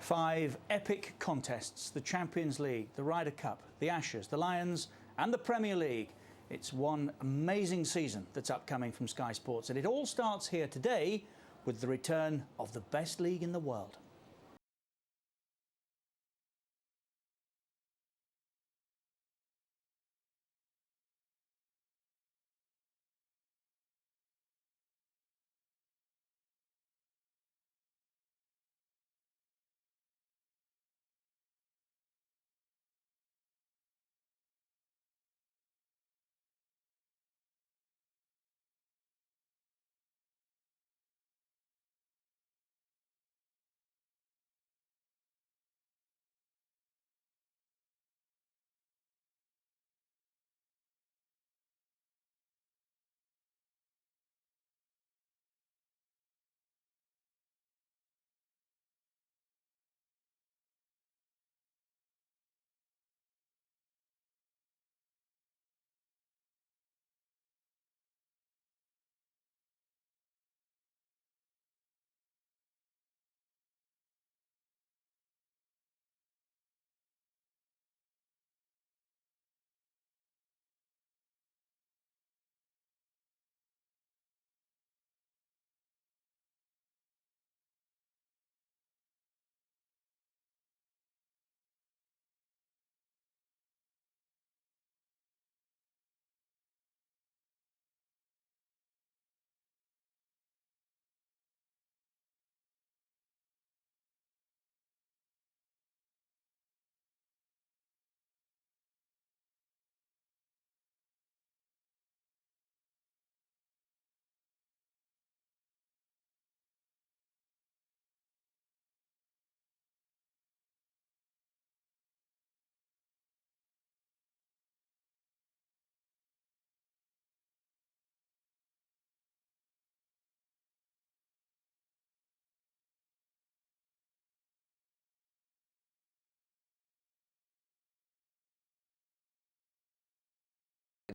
5 epic contests: the Champions League, the Ryder Cup, the Ashes, the Lions and the Premier League. It's one amazing season that's upcoming from Sky Sports, and it all starts here today with the return of the best league in the world.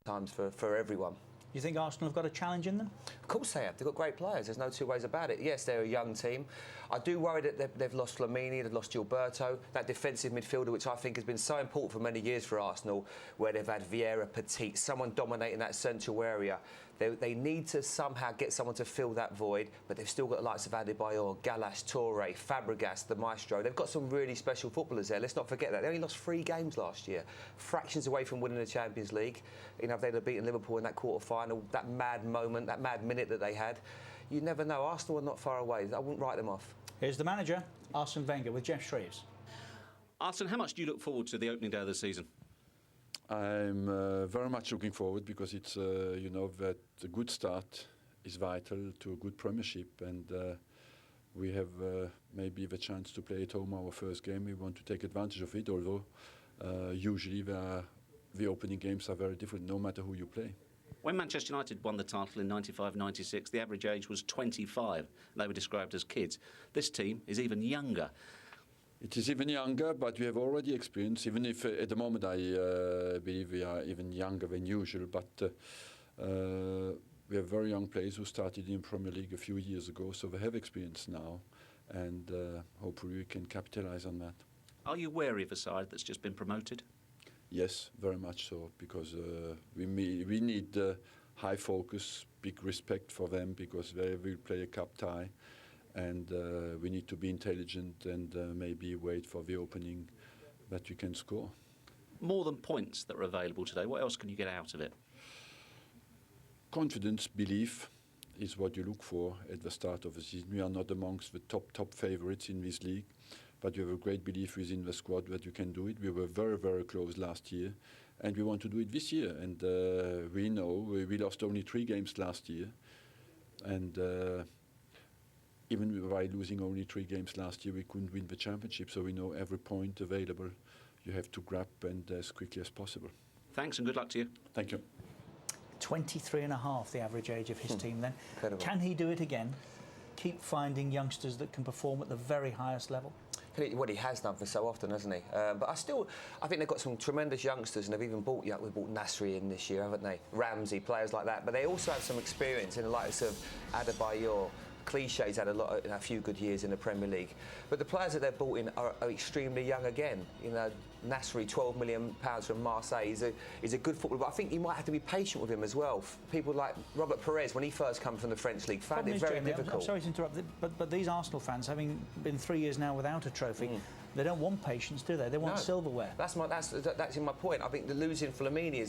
Times for everyone. You think Arsenal have got a challenge in them? Of course they have. They've got great players. There's no two ways about it. Yes, they're a young team. I do worry that they've lost Flamini, they've lost Gilberto, that defensive midfielder, which I think has been so important for many years for Arsenal, where they've had Vieira, Petit, someone dominating that central area. They need to somehow get someone to fill that void, but they've still got the likes of Adebayor, Gallas, Toure, Fabregas, the maestro. They've got some really special footballers there. Let's not forget that. They only lost 3 games last year, fractions away from winning the Champions League. You know, if they'd have beaten Liverpool in that quarter-final, that mad moment, that mad minute that they had, you never know. Arsenal are not far away. I wouldn't write them off. Here's the manager, Arsene Wenger, with Jeff Shreves. Arsene, how much do you look forward to the opening day of the season? I'm very much looking forward, because it's, you know, that a good start is vital to a good Premiership, and we have maybe the chance to play at home our first game. We want to take advantage of it, although usually the opening games are very different, no matter who you play. When Manchester United won the title in 95-96, the average age was 25. They were described as kids. This team is even younger. It is even younger, but we have already experienced, even if at the moment I believe we are even younger than usual, but we have very young players who started in Premier League a few years ago, so they have experience now, and hopefully we can capitalise on that. Are you wary of a side that's just been promoted? Yes, very much so, because we need high focus, big respect for them, because they will play a cup tie. And we need to be intelligent and maybe wait for the opening that we can score. More than points that are available today, what else can you get out of it? Confidence, belief is what you look for at the start of the season. We are not amongst the top favourites in this league, but we have a great belief within the squad that you can do it. We were very, very close last year, and we want to do it this year. And we know we lost only 3 games last year, and even by losing only 3 games last year, we couldn't win the championship. So we know every point available you have to grab, and as quickly as possible. Thanks and good luck to you. Thank you. 23.5, the average age of his team then. Incredible. Can he do it again? Keep finding youngsters that can perform at the very highest level? What he has done for so often, hasn't he? But I think they've got some tremendous youngsters, and they've even bought Nasri in this year, haven't they? Ramsey, players like that. But they also have some experience in the likes of Adebayor, Cliché's had a few good years in the Premier League, but the players that they've brought in are extremely young again. You know, Nasri, £12 million from Marseille. He's a good footballer, but I think you might have to be patient with him as well. People like Robert Perez, when he first came from the French league, found it very difficult. I'm sorry to interrupt, but these Arsenal fans, having been 3 years now without a trophy, they don't want patience, do they? They want silverware. That's my point. I think the losing Flamini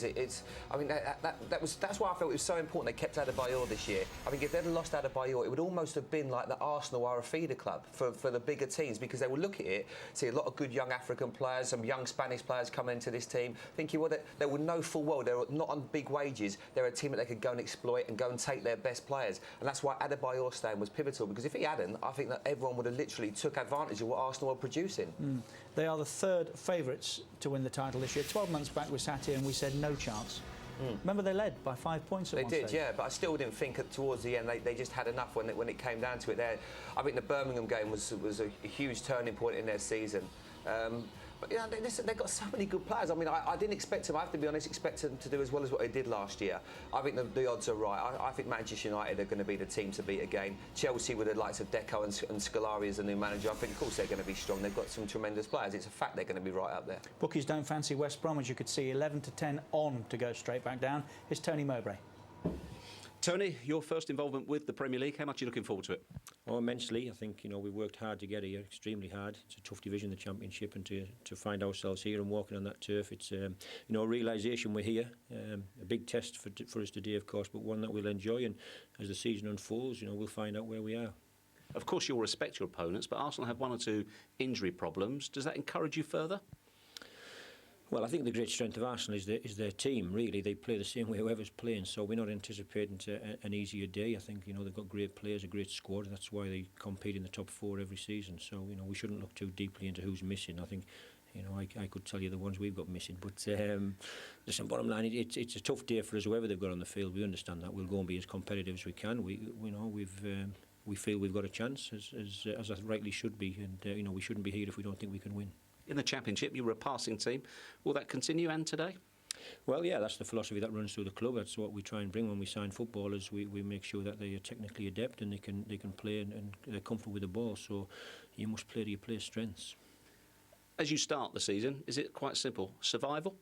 that's why I felt it was so important they kept Adebayor this year. I think if they'd lost Adebayor, it would almost have been like the Arsenal are a feeder club for the bigger teams, because they would look at it, see a lot of good young African players, some young Spanish players coming into this team, thinking, well, they would know full well they're not on big wages. They're a team that they could go and exploit and go and take their best players. And that's why Adebayor staying was pivotal, because if he hadn't, I think that everyone would have literally took advantage of what Arsenal were producing. They are the third favourites to win the title this year. 12 months back we sat here and we said no chance. Remember, they led by 5 points at one stage. They did, yeah, but I still didn't think towards the end they just had enough when it came down to it. I think the Birmingham game was a huge turning point in their season. But you know, they've got so many good players. I mean, I didn't expect them, I have to be honest, them to do as well as what they did last year. I think the odds are right. I think Manchester United are going to be the team to beat again. Chelsea, with the likes of Deco and Scolari as the new manager, I think, of course, they're going to be strong. They've got some tremendous players. It's a fact they're going to be right up there. Bookies don't fancy West Brom, as you could see, 11-10 on to go straight back down. Here's Tony Mowbray. Tony, your first involvement with the Premier League, how much are you looking forward to it? Oh, immensely. I think, you know, we worked hard to get here, extremely hard. It's a tough division, the Championship, and to find ourselves here and walking on that turf, it's, you know, a realisation we're here. A big test for us today, of course, but one that we'll enjoy, and as the season unfolds, you know, we'll find out where we are. Of course, you'll respect your opponents, but Arsenal have one or two injury problems. Does that encourage you further? Well, I think the great strength of Arsenal is their team, really. They play the same way whoever's playing, so we're not anticipating an easier day. I think, you know, they've got great players, a great squad. That's why they compete in the top four every season. So, you know, we shouldn't look too deeply into who's missing. I think, you know, I could tell you the ones we've got missing. But listen, bottom line, it's a tough day for us, whoever they've got on the field. We understand that. We'll go and be as competitive as we can. We feel we've got a chance, as I rightly should be. And, you know, we shouldn't be here if we don't think we can win. In the Championship, you were a passing team. Will that continue, and today? Well, yeah, that's the philosophy that runs through the club. That's what we try and bring when we sign footballers. We make sure that they are technically adept and they can play and they're comfortable with the ball. So you must play to your players' strengths. As you start the season, is it quite simple? Survival?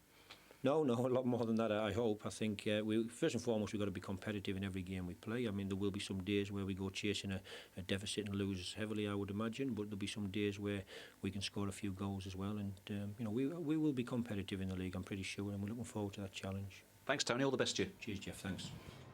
No, a lot more than that, I hope. I think first and foremost, we've got to be competitive in every game we play. I mean, there will be some days where we go chasing a deficit and lose heavily, I would imagine, but there'll be some days where we can score a few goals as well. And, you know, we will be competitive in the league, I'm pretty sure, and we're looking forward to that challenge. Thanks, Tony. All the best to you. Cheers, Jeff. Thanks.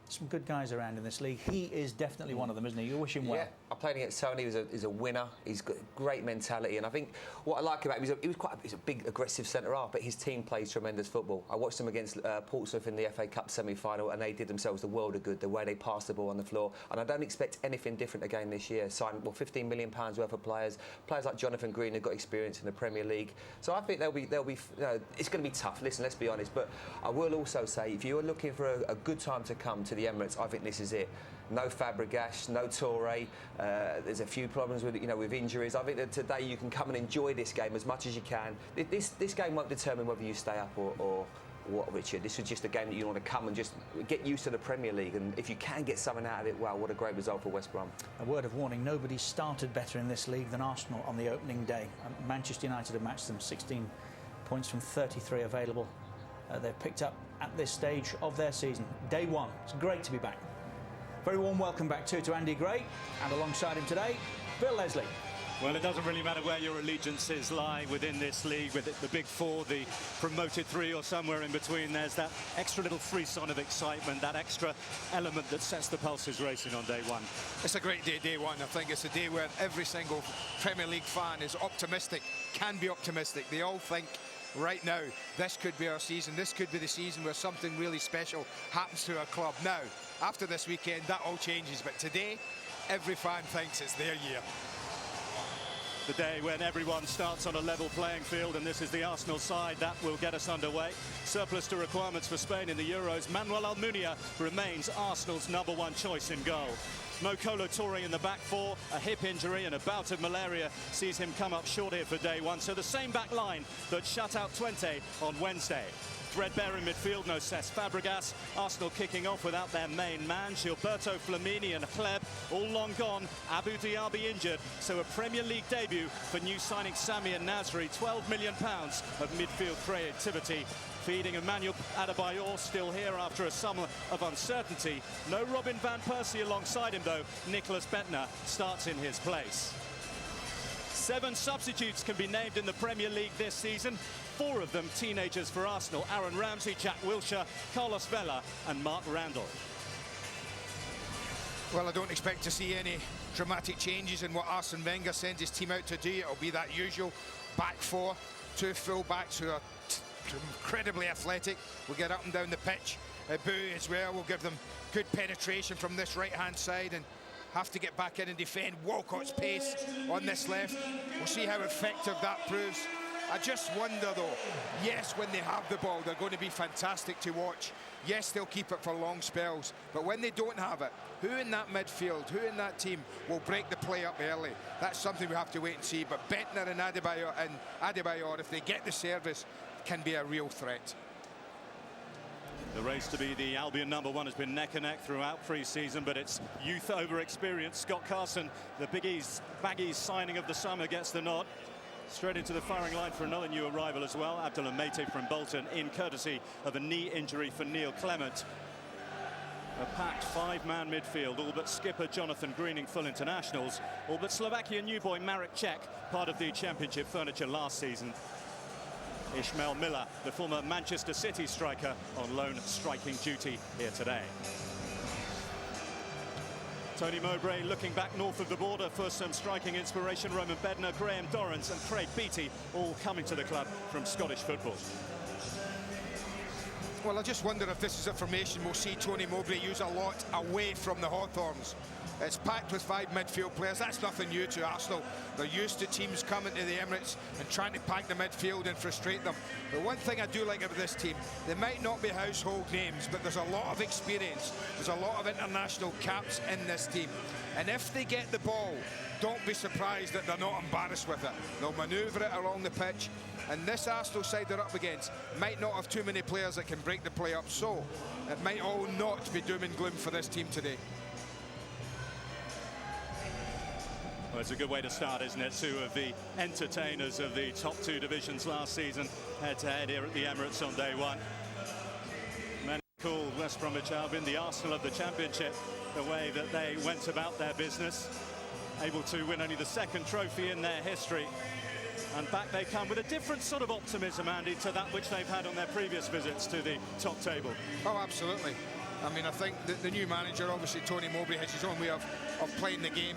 Some good guys around in this league. He is definitely one of them, isn't he? You wish him well. Yeah, I played against Tony. He's a winner. He's got great mentality, and I think what I like about him, he's a big, aggressive centre half, but his team plays tremendous football. I watched them against Portsmouth in the FA Cup semi-final, and they did themselves the world of good. The way they passed the ball on the floor, and I don't expect anything different again this year. Signed £15 million worth of players like Jonathan Green, who've got experience in the Premier League. So I think they'll be. You know, it's going to be tough. Listen, let's be honest, but I will also say, if you are looking for a good time to come to the Emirates, I think this is it. No Fabregas, no Toure. There's a few problems with injuries. I think that today you can come and enjoy this game as much as you can. This game won't determine whether you stay up or what, Richard. This is just a game that you want to come and just get used to the Premier League. And if you can get something out of it, wow, what a great result for West Brom. A word of warning: nobody started better in this league than Arsenal on the opening day. Manchester United have matched them, 16 points from 33 available. They've picked up at this stage of their season. Day one. It's great to be back. Very warm welcome back to Andy Gray, and alongside him today, Bill Leslie. Well, it doesn't really matter where your allegiances lie within this league, with the big four, the promoted three, or somewhere in between. There's that extra little frisson of excitement, that extra element that sets the pulses racing on day one. It's a great day one. I think it's a day where every single Premier League fan is optimistic, can be optimistic. They all think, right now, this could be our season. This could be the season where something really special happens to our club. Now, after this weekend, that all changes. But today, every fan thinks it's their year. The day when everyone starts on a level playing field, and this is the Arsenal side that will get us underway. Surplus to requirements for Spain in the Euros. Manuel Almunia remains Arsenal's #1 choice in goal. No Kolo Toure in the back four. A hip injury and a bout of malaria sees him come up short here for day one. So the same back line that shut out Twente on Wednesday. threadbare in midfield, no Cesc Fabregas. Arsenal kicking off without their main man, Gilberto Flamini and Hleb, all long gone. Abu Diaby injured, so a Premier League debut for new signing Sami and Nasri. £12 million of midfield creativity. Feeding Emmanuel Adebayor, still here after a summer of uncertainty. No Robin van Persie alongside him though. Nicholas Bentner starts in his place. 7 substitutes can be named in the Premier League this season. 4 of them teenagers for Arsenal. Aaron Ramsey, Jack Wilshere, Carlos Vela and Mark Randall. Well, I don't expect to see any dramatic changes in what Arsene Wenger sends his team out to do. It'll be that usual back 4, 2 full-backs who are incredibly athletic. Will get up and down the pitch. Boo as well will give them good penetration from this right-hand side and have to get back in and defend Walcott's pace on this left. We'll see how effective that proves. I just wonder though, yes, when they have the ball, they're going to be fantastic to watch. Yes, they'll keep it for long spells, but when they don't have it, who in that midfield, who in that team will break the play up early? That's something we have to wait and see. But Bentner and Adebayor, if they get the service, can be a real threat. The race to be the Albion #1 has been neck and neck throughout pre-season, but it's youth over experience. Scott Carson, the baggies signing of the summer, gets the nod. Straight into the firing line for another new arrival as well. Abdullah Mate from Bolton, in courtesy of a knee injury for Neil Clement. A packed 5-man midfield, all but skipper Jonathan Greening, full internationals, all but Slovakian new boy Marek Cech, part of the Championship furniture last season. Ishmael Miller, the former Manchester City striker, on loan striking duty here today. Tony Mowbray looking back north of the border for some striking inspiration. Roman Bednar, Graham Dorrans and Craig Beattie all coming to the club from Scottish football. Well, I just wonder if this is a formation we'll see Tony Mowbray use a lot away from the Hawthorns. It's packed with 5 midfield players. That's nothing new to Arsenal. They're used to teams coming to the Emirates and trying to pack the midfield and frustrate them. But one thing I do like about this team, they might not be household names, but there's a lot of experience. There's a lot of international caps in this team. And if they get the ball, don't be surprised that they're not embarrassed with it. They'll manoeuvre it along the pitch. And this Arsenal side they're up against might not have too many players that can break the play up. So it might all not be doom and gloom for this team today. Well, it's a good way to start, isn't it? 2 of the entertainers of the top 2 divisions last season head-to-head here at the Emirates on day 1. Many call West Bromwich Albion the Arsenal of the Championship, the way that they went about their business, able to win only the 2nd trophy in their history. And back they come with a different sort of optimism, Andy, to that which they've had on their previous visits to the top table. Oh, absolutely. I mean, I think the new manager, obviously Tony Mowbray, has his own way of playing the game.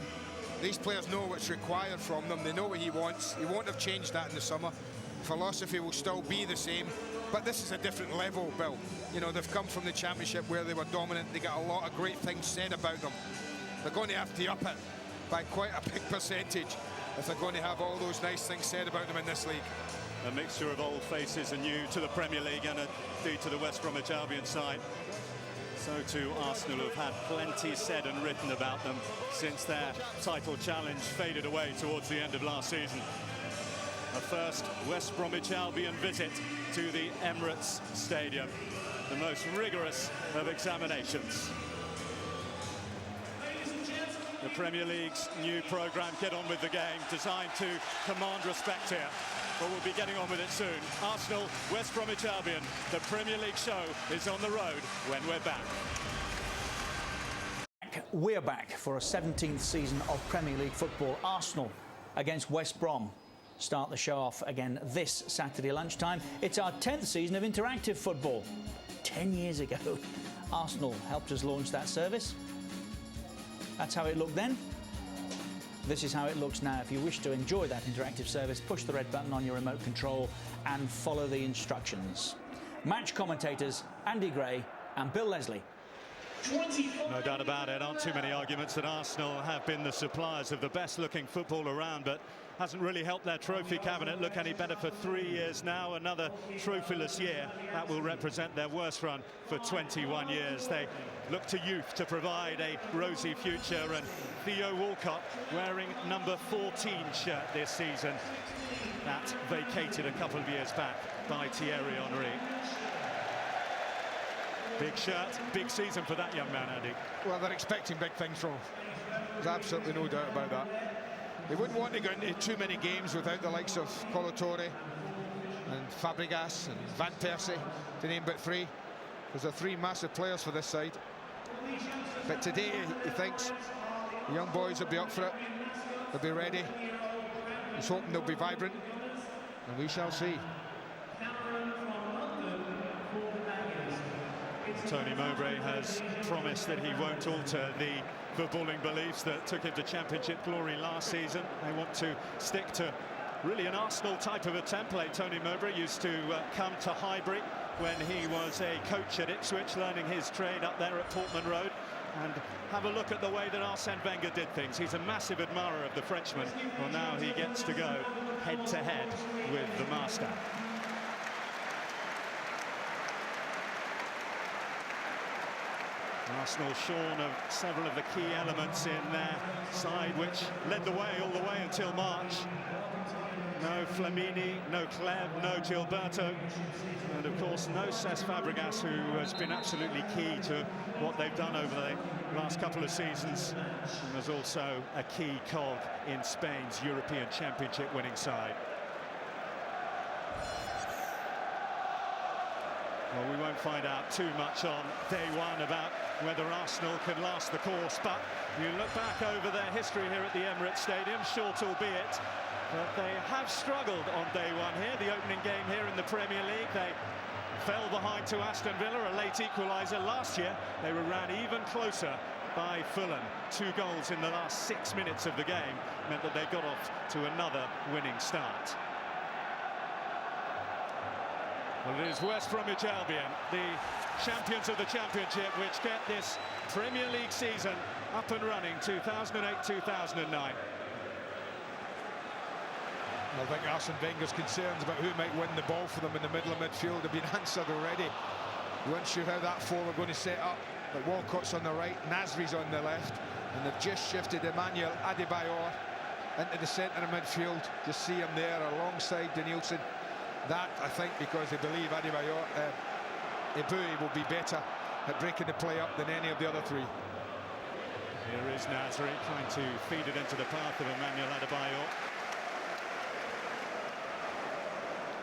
These players know what's required from them. They know what he wants. He won't have changed that in the summer. Philosophy will still be the same, but this is a different level, Bill. You know, they've come from the Championship where they were dominant. They got a lot of great things said about them. They're going to have to up it by quite a big percentage if they're going to have all those nice things said about them in this league. A mixture of old faces and new to the Premier League and indeed to the West Bromwich Albion side. So too Arsenal, who have had plenty said and written about them since their title challenge faded away towards the end of last season. A first West Bromwich Albion visit to the Emirates Stadium, the most rigorous of examinations. The Premier League's new programme, Get On With The Game, designed to command respect here. But we'll be getting on with it soon. Arsenal, West Bromwich Albion, the Premier League show is on the road when we're back. We're back for a 17th season of Premier League football. Arsenal against West Brom start the show off again this Saturday lunchtime. It's our 10th season of interactive football. 10 years ago, Arsenal helped us launch that service. That's how it looked then. This is how it looks now. If you wish to enjoy that interactive service, push the red button on your remote control and follow the instructions. Match commentators Andy Gray and Bill Leslie. No doubt about it. Aren't too many arguments that Arsenal have been the suppliers of the best looking football around, but hasn't really helped their trophy cabinet look any better for 3 years now. Another trophyless year. That will represent their worst run for 21 years. They look to youth to provide a rosy future, and Theo Walcott wearing number 14 shirt this season. That vacated a couple of years back by Thierry Henry. Big shirt, big season for that young man, Andy. Well, they're expecting big things from him. There's absolutely no doubt about that. They wouldn't want to go into too many games without the likes of Colatore and Fabregas and Van Persie, to name but three, because they're three massive players for this side. But today, he thinks the young boys will be up for it. They'll be ready. He's hoping they'll be vibrant, and we shall see. Tony Mowbray has promised that he won't alter the footballing beliefs that took him to championship glory last season. They want to stick to really an Arsenal type of a template. Tony Mowbray used to come to Highbury when he was a coach at Ipswich, learning his trade up there at Portman Road. And have a look at the way that Arsene Wenger did things. He's a massive admirer of the Frenchman. Well, now he gets to go head-to-head with the master. Arsenal shorn of several of the key elements in their side, which led the way all the way until March. No Flamini, no Clem, no Gilberto, and of course no Cesc Fabregas, who has been absolutely key to what they've done over the last couple of seasons. And there's also a key cog in Spain's European Championship winning side. Well, we won't find out too much on day one about whether Arsenal can last the course, but you look back over their history here at the Emirates Stadium, short albeit, but they have struggled on day one here. The opening game here in the Premier League, they fell behind to Aston Villa, a late equaliser. Last year, they were ran even closer by Fulham. 2 goals in the last 6 minutes of the game meant that they got off to another winning start. Well, it is West Bromwich Albion, the champions of the Championship, which get this Premier League season up and running 2008-2009. I think Arsene Wenger's concerns about who might win the ball for them in the middle of midfield have been answered already. We weren't sure how that four were going to set up, but Walcott's on the right, Nasri's on the left, and they've just shifted Emmanuel Adebayor into the centre of midfield. Just see him there alongside Danielson. That, I think, because they believe Adebayor, Eboué will be better at breaking the play up than any of the other three. Here is Nasri trying to feed it into the path of Emmanuel Adebayor.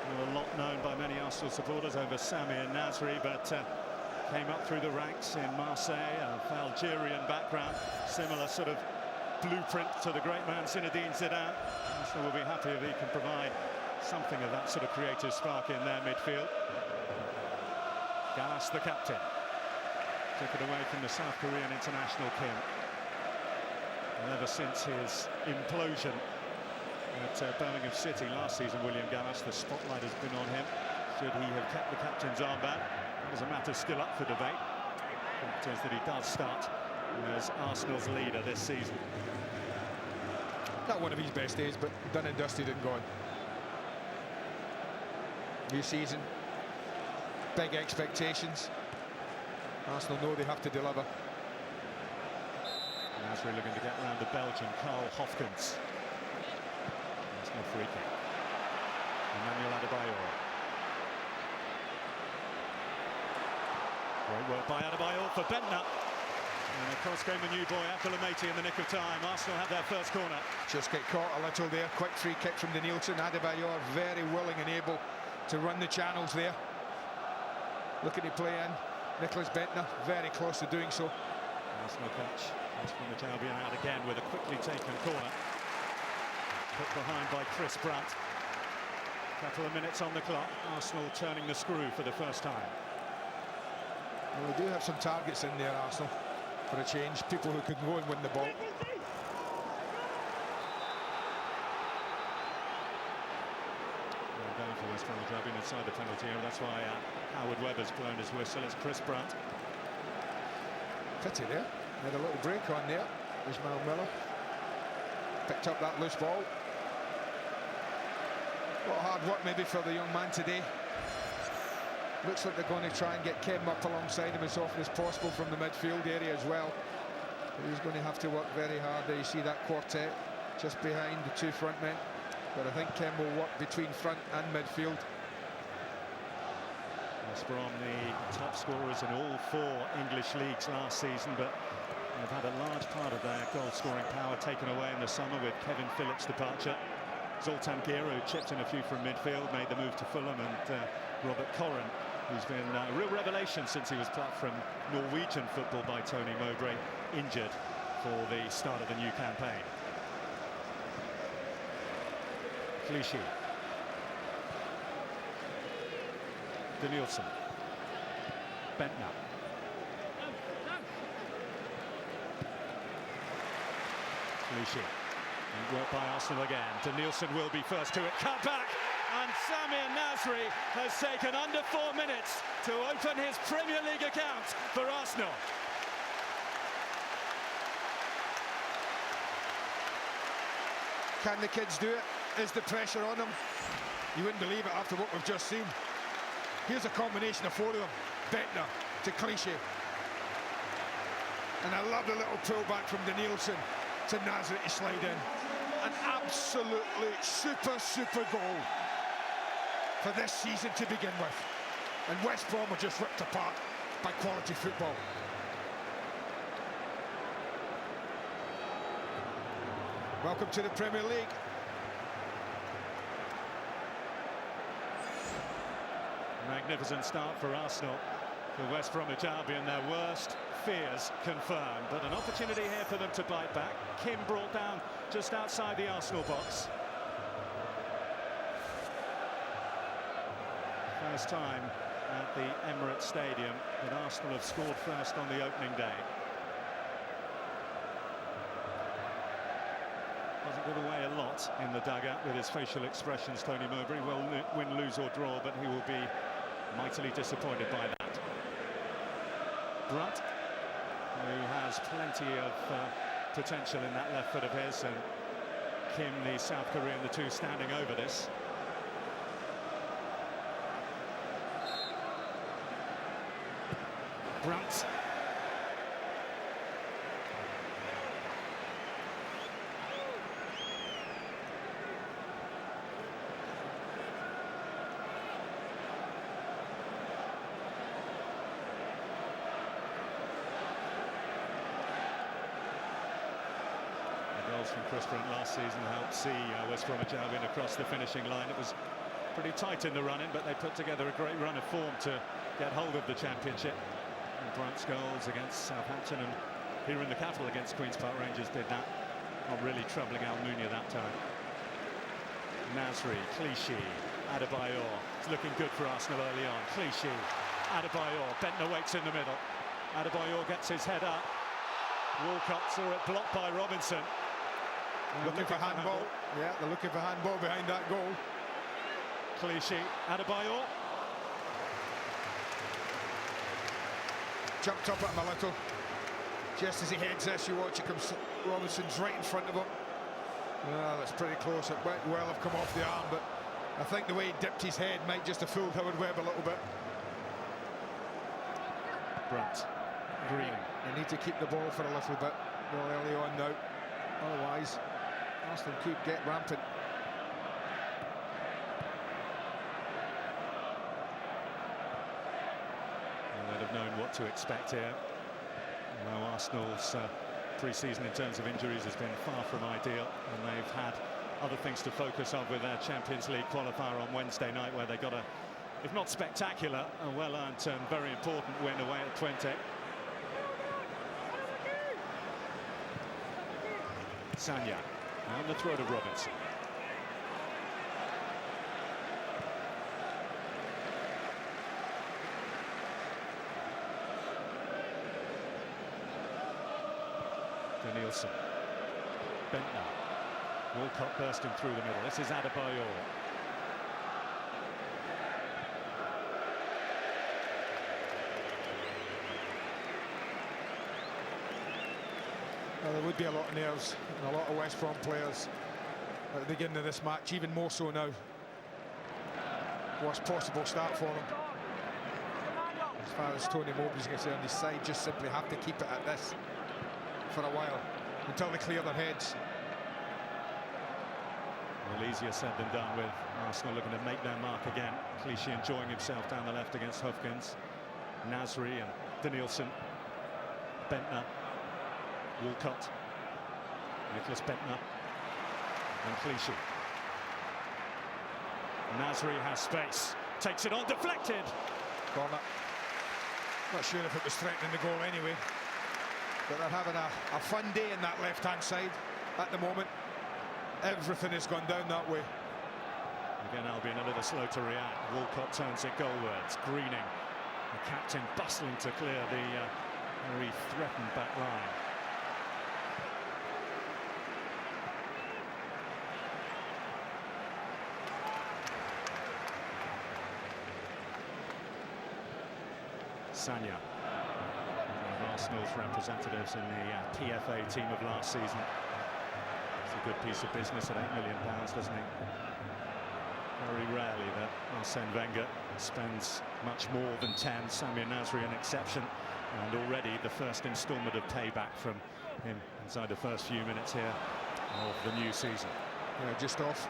Well, a lot known by many Arsenal supporters over Samir Nasri, but came up through the ranks in Marseille, of Algerian background, similar sort of blueprint to the great man Zinedine Zidane. Arsenal will be happy if he can provide something of that sort of creative spark in their midfield. Gallas, the captain, took it away from the South Korean international Kim. And ever since his implosion at Birmingham City last season, William Gallas, the spotlight has been on him. Should he have kept the captain's armband? That is a matter still up for debate. It is that he does start as Arsenal's leader this season. Not one of his best days, but done and dusted and gone. New season, big expectations. Arsenal know they have to deliver. Nasri looking to get around the Belgian Karl Hofkens. Arsenal free kick. Emmanuel Adebayor. Great work by Adebayor for Bentner. And across came the new boy, Abdulhamiti, in the nick of time. Arsenal have their first corner. Just get caught a little there. Quick free kick from Danielson. Adebayor very willing and able to run the channels there. Looking to play in. Nicholas Bentner very close to doing so. Arsenal coach West Bromwich Albion out again with a quickly taken corner. Put behind by Chris Brandt. Couple of minutes on the clock. Arsenal turning the screw for the first time. Well, we do have some targets in there, Arsenal, for a change. People who can go and win the ball. Going for West Bromwich Albion inside the penalty area. That's why Howard Webber's blown his whistle. It's Chris Brandt. Pity there. Had a little break on there. Ismail Miller picked up that loose ball. A lot of hard work maybe for the young man today. Looks like they're going to try and get Kim up alongside him as often as possible from the midfield area as well. But he's going to have to work very hard there. You see that quartet just behind the two front men. But I think Kim will work between front and midfield. Well, West Brom, the top scorers in all 4 English leagues last season, but they've had a large part of their goal-scoring power taken away in the summer with Kevin Phillips' departure. Zoltan Gera, who chipped in a few from midfield, made the move to Fulham, and Robert Corran, who's been a real revelation since he was plucked from Norwegian football by Tony Mowbray, injured for the start of the new campaign. Clichy. Danielson. Bentner. Clichy. Work by Arsenal again. Danielson will be first to it. Cut back. And Samir Nasri has taken under 4 minutes to open his Premier League account for Arsenal. Can the kids do it? Is the pressure on them? You wouldn't believe it after what we've just seen. Here's a combination of 4 of them. Bentner to Clichy. And I love the little pullback from Danielson to Nasri to slide in. An absolutely super goal for this season to begin with. And West Brom were just ripped apart by quality football. Welcome to the Premier League. Magnificent start for Arsenal. The West Bromwich Albion, their worst fears confirmed, but an opportunity here for them to bite back. Kim brought down just outside the Arsenal box. First time at the Emirates Stadium that Arsenal have scored first on the opening day. Doesn't give away a lot in the dugout with his facial expressions, Tony Mowbray. Will win, lose or draw, but he will be mightily disappointed by that. Brunt, who has plenty of potential in that left foot of his, and Kim, the South Korean, the two standing over this. Brunt. From Chris Brunt last season helped see West Bromwich Albion across the finishing line. It was pretty tight in the run-in, but they put together a great run of form to get hold of the championship. And Brunt's goals against Southampton and here in the capital against Queen's Park Rangers did that. Not really troubling Almunia that time. Nasri, Clichy, Adebayor. It's looking good for Arsenal early on. Clichy, Adebayor. Bentner waits in the middle. Adebayor gets his head up. Walcott saw it blocked by Robinson. Looking for handball. Yeah, they're looking for handball behind that goal. Clichy, Adebayor. Jumped up at him a little. Just as he heads this, you watch it comes. Robinson's right in front of him. Well, that's pretty close. It might well have come off the arm, but I think the way he dipped his head might just have fooled Howard Webb a little bit. Brunt, Green. They need to keep the ball for a little bit more early on now. Otherwise, Arsenal could get rampant. Well, they'd have known what to expect here. Now Arsenal's pre-season in terms of injuries has been far from ideal, and they've had other things to focus on with their Champions League qualifier on Wednesday night, where they got a, if not spectacular, a well-earned and very important win away at Twente. Sanya on the throat of Robinson. Danielson. Bentner. Walcott bursting through the middle. This is Adebayor. Well, there would be a lot of nerves and a lot of West Brom players at the beginning of this match, even more so now. Worst possible start for them. As far as Tony Mowbray's concerned, his side just simply have to keep it at this for a while until they clear their heads. Well, easier said than done with Arsenal looking to make their mark again. Clichy enjoying himself down the left against Hofkins. Nasri and Danielson. Bentner. Walcott. Nicholas Bentner. And Clichy. Nasri has space. Takes it on, deflected. Corner. Not sure if it was threatening the goal anyway. But they're having a fun day in that left-hand side at the moment. Everything has gone down that way. Again, Albion a little slow to react. Walcott turns it goalwards. Greening, the captain, bustling to clear the very threatened back line. Sanya, one of Arsenal's representatives in the PFA team of last season. It's a good piece of business at £8 million, doesn't he? Very rarely that Arsene Wenger spends much more than 10. Samir Nasri an exception, and already the first instalment of payback from him inside the first few minutes here of the new season. Yeah, just off.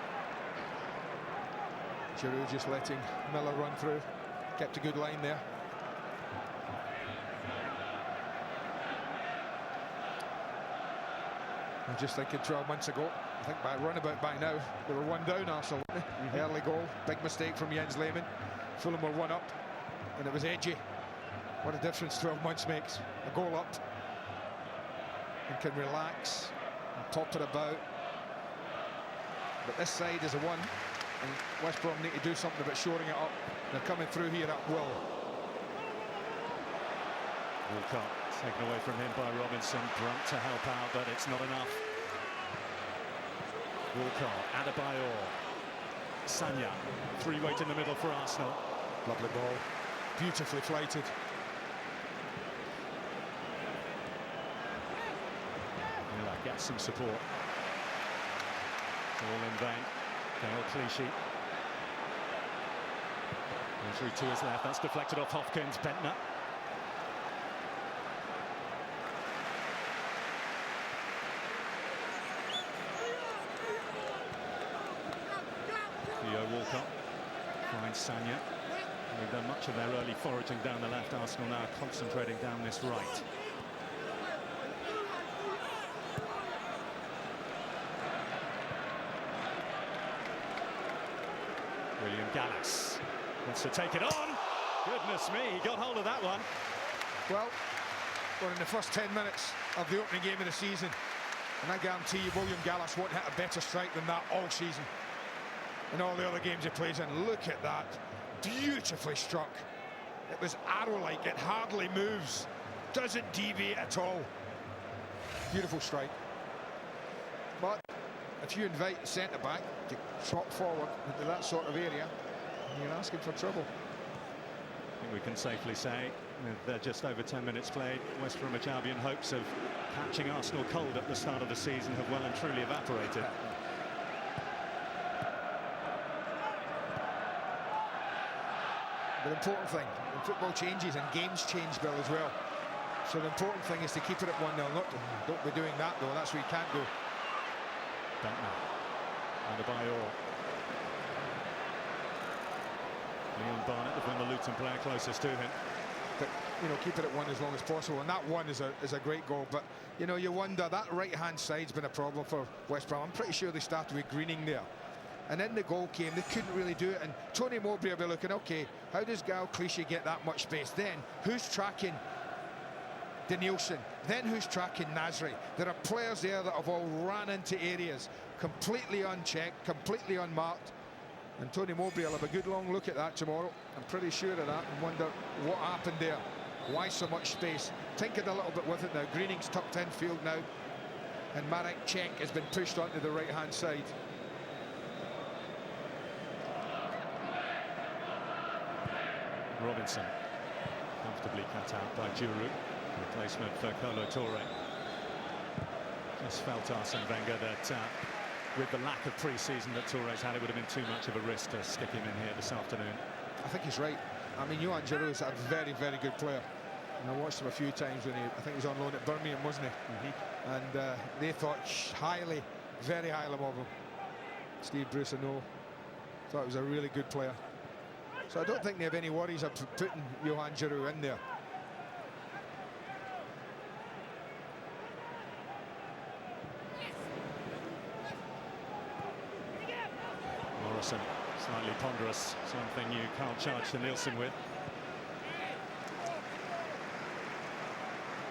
Giroud just letting Miller run through. Kept a good line there. I'm just thinking 12 months ago, I think by runabout by now, they were one down, Arsenal. Early goal, big mistake from Jens Lehmann. Fulham were one up, and it was edgy. What a difference 12 months makes. A goal up, and can relax and top it about. But this side is a one, and West Brom need to do something about shoring it up. They're coming through here at will. Walcott taken away from him by Robinson. Brunt to help out, but it's not enough. Walcott, Adebayor, Sanya, three weight in the middle for Arsenal. Lovely ball, beautifully flighted. Miller gets some support. All in vain. Gael Clichy. And through to his left, that's deflected off Hopkins. Bentner. Walcott finds Sanya. They've done much of their early foraging down the left. Arsenal now concentrating down this right. William Gallas wants to take it on. Goodness me, he got hold of that one. Well, we're in the first 10 minutes of the opening game of the season, and I guarantee you William Gallas won't hit a better strike than that all season. In all the other games he plays in. Look at that, beautifully struck. It was arrow-like, it hardly moves, doesn't deviate at all. Beautiful strike. But if you invite centre-back to trot forward into that sort of area, you're asking for trouble. I think we can safely say they're just over 10 minutes played. West Bromwich Albion hopes of catching Arsenal cold at the start of the season have well and truly evaporated. The important thing, when football changes and games change, Bill, as well. So the important thing is to keep it at 1-0. Don't be doing that, though. That's where you can't go. Bentner. Adebayor. Leon Barnett, the former Luton player closest to him. But, you know, keep it at 1 as long as possible. And that one is a great goal. But, you know, you wonder, that right-hand side's been a problem for West Brom. I'm pretty sure they started with Greening there. And then the goal came, they couldn't really do it. And Tony Mowbray will be looking, OK, how does Gael Clichy get that much space? Then, who's tracking Danielson? Then who's tracking Nasri? There are players there that have all ran into areas, completely unchecked, completely unmarked. And Tony Mowbray will have a good long look at that tomorrow. I'm pretty sure of that, and wonder what happened there. Why so much space? Tinkered a little bit with it now. Greening's tucked in field now. And Marek Cech has been pushed onto the right-hand side. Robinson comfortably cut out by Giroud, replacement for Kolo Touré. Just felt Arsene Wenger that with the lack of pre-season that Touré's had, it would have been too much of a risk to stick him in here this afternoon. I think he's right. I mean, Johan Giroud's a very, very good player. And I watched him a few times when I think he was on loan at Birmingham, wasn't he? And they thought highly, very highly of him. Steve Bruce, I know, thought he was a really good player. So I don't think they have any worries of putting Johan Giroud in there. Morrison, slightly ponderous, something you can't charge to Nielsen with.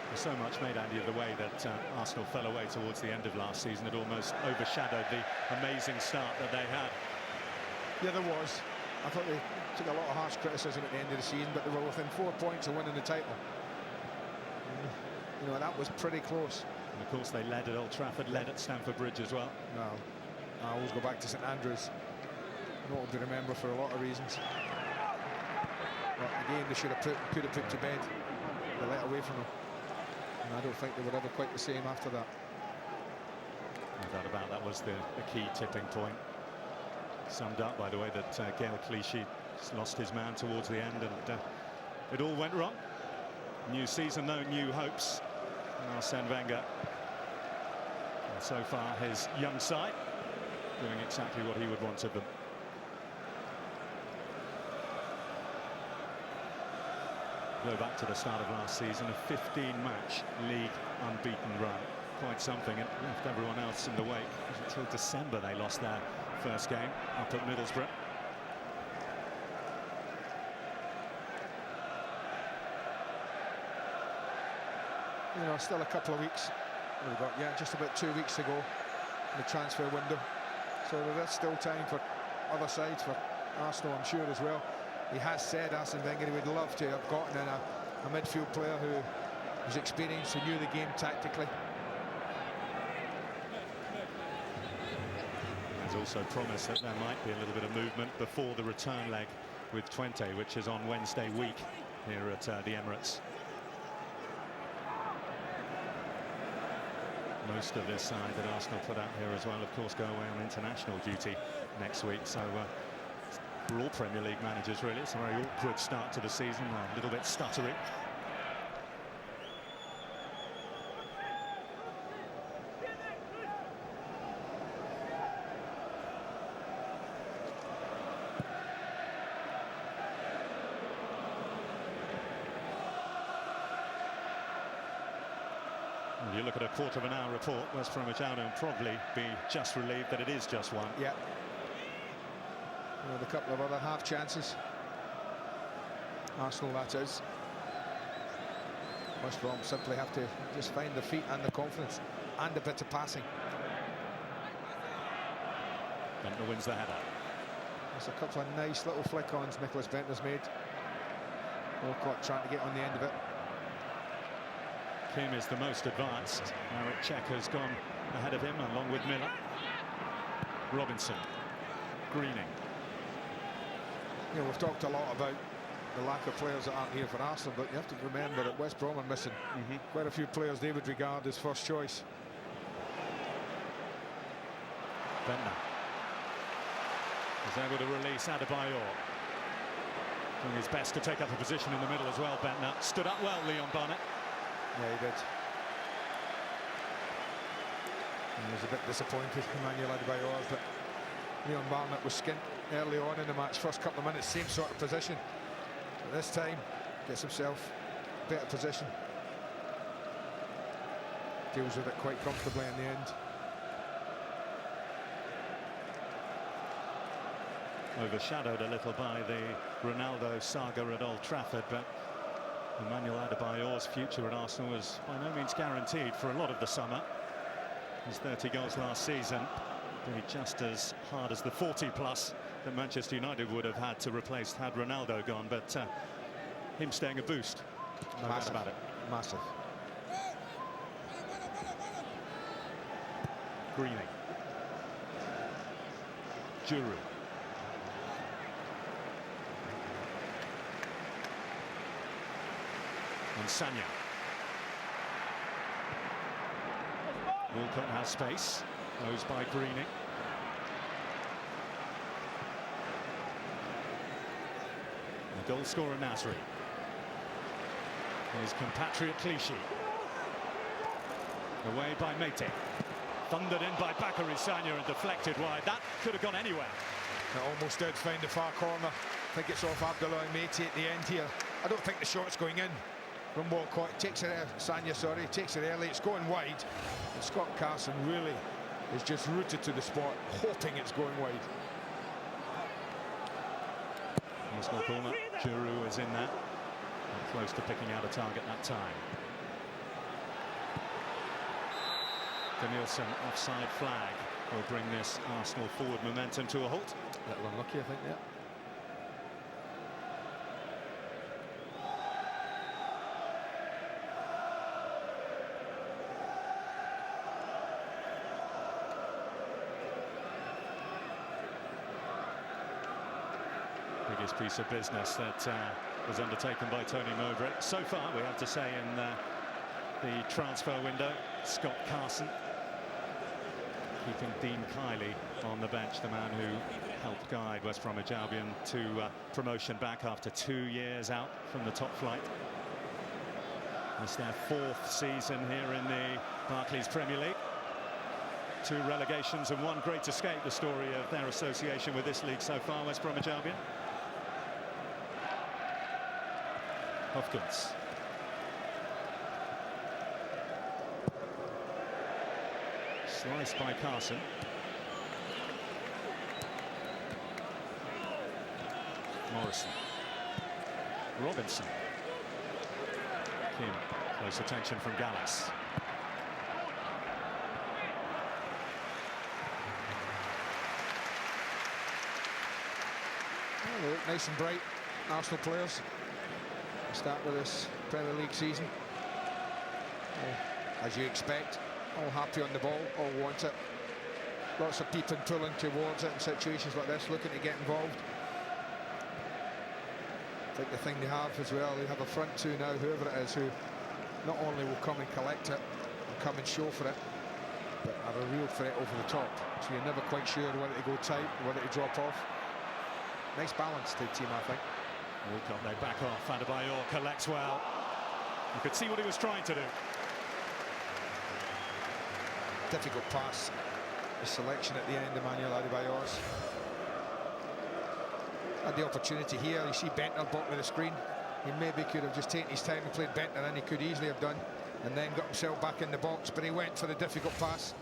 There's so much made, Andy, of the way that Arsenal fell away towards the end of last season. It almost overshadowed the amazing start that they had. Yeah, there was. I thought they took a lot of harsh criticism at the end of the season, but they were within 4 points of winning the title. You know, that was pretty close. And of course, they led at Old Trafford, led at Stamford Bridge as well. Well, I always go back to St Andrews. Not to remember for a lot of reasons. But again, they could have put to bed. They let away from them. And I don't think they were ever quite the same after that. No doubt about that was the key tipping point. Summed up by the way that Gael Clichy lost his man towards the end, and it all went wrong. New season, no new hopes. And Arsene Wenger, and so far his young side, doing exactly what he would want of them. Go back to the start of last season, a 15-match league unbeaten run. Quite something, and left everyone else in the wake. It was until December they lost their first game up at Middlesbrough. You know, still a couple of weeks. We've got, yeah, just about 2 weeks to go in the transfer window. So there's still time for other sides, for Arsenal, I'm sure, as well. He has said, Arsene Wenger, he would love to have gotten in a midfield player who was experienced, who knew the game tactically. There's also promise that there might be a little bit of movement before the return leg with Twente, which is on Wednesday week here at the Emirates. Most of this side that Arsenal put out here as well, of course, go away on international duty next week. So for all Premier League managers, really, it's a very awkward start to the season, a little bit stuttery. If you look at a quarter of an hour report, West Bromwich Albion will probably be just relieved that it is just one. Yeah. With a couple of other half chances. Arsenal, that is. West Brom simply have to just find the feet and the confidence and a bit of passing. Bentner wins the header. There's a couple of nice little flick-ons Nicholas Bentner's made. Walcott trying to get on the end of it. Kim is the most advanced. Marek Cech has gone ahead of him along with Miller. Robinson. Greening. You know, we've talked a lot about the lack of players that aren't here for Arsenal, but you have to remember that West Brom are missing quite a few players they would regard as first choice. Bentner is able to release Adebayor. Doing his best to take up a position in the middle as well. Bentner stood up well, Leon Barnett. Yeah, he did. He was a bit disappointed, Emmanuel Adebayor, but Leon Barnett was skint early on in the match. First couple of minutes, same sort of position. But this time, gets himself a better position. Deals with it quite comfortably in the end. Overshadowed a little by the Ronaldo saga at Old Trafford, but Emmanuel Adebayor's future at Arsenal was by no means guaranteed for a lot of the summer. His 30 goals last season be just as hard as the 40+ that Manchester United would have had to replace had Ronaldo gone, but him staying a boost. No doubt about it. Massive. Greening. Giroud. And Sanya. Walcott has space. Goes by Greening. The goal scorer Nasri. His compatriot Clichy. Away by Mate. Thundered in by Bakary Sagna and deflected wide. That could have gone anywhere. It almost did find the far corner. I think it's off Abdullah Meiti at the end here. I don't think the shot's going in from Walcott. Takes it, Sagna, sorry, takes it early. It's going wide. And Scott Carson really is just rooted to the spot, hoping it's going wide. Arsenal corner. Giroud is in there. And close to picking out a target that time. Danielson offside flag will bring this Arsenal forward momentum to a halt. A little unlucky, I think, yeah. Biggest piece of business that was undertaken by Tony Mowbray so far, we have to say, in the transfer window. Scott Carson keeping Dean Kiley on the bench, the man who helped guide West Bromwich Albion to promotion back after 2 years out from the top flight. It's their 4th season here in the Barclays Premier League. 2 relegations and 1 great escape, the story of their association with this league so far, West Bromwich Albion. Hopkins. Sliced by Carson. Morrison. Robinson. Kim. Close attention from Gallas. Oh, they look nice and bright, Arsenal players. Start with this Premier League season. As you expect, all happy on the ball, all want it. Lots of people pulling towards it in situations like this, looking to get involved. I think the thing they have as well, they have a front two now, whoever it is, who not only will come and collect it, and come and show for it, but are a real threat over the top. So you're never quite sure whether to go tight, whether to drop off. Nice balance to the team, I think. Walcott, they back off. Adebayor collects well. You could see what he was trying to do. Difficult pass. The selection at the end, Emmanuel Adebayor's. Had the opportunity here. You see Bentner bottom of the screen. He maybe could have just taken his time and played Bentner, and he could easily have done, and then got himself back in the box, but he went for the difficult pass.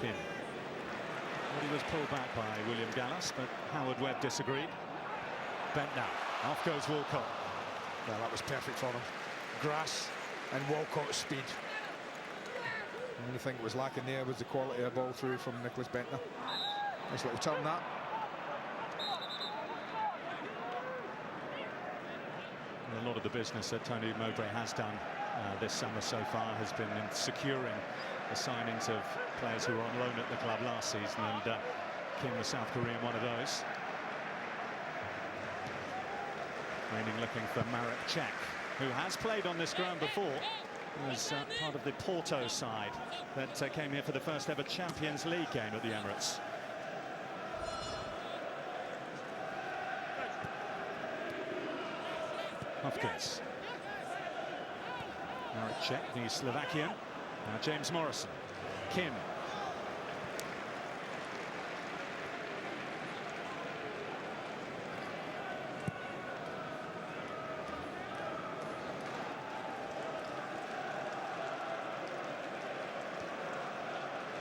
Kim. Well, he was pulled back by William Gallas, but Howard Webb disagreed. Bentner. Off goes Walcott. Well, that was perfect for him. Grass and Walcott's speed. The only thing that was lacking there was the quality of the ball through from Nicholas Bentner. Nice little turn, that. And a lot of the business that Tony Mowbray has done this summer so far has been in securing the signings of players who were on loan at the club last season, and Kim, the South Korean, one of those. Training looking for Marek Cech, who has played on this ground before. He was part of the Porto side that came here for the first ever Champions League game at the Emirates. Hopkins. Marek Cech, the Slovakian. Now James Morrison. Kim.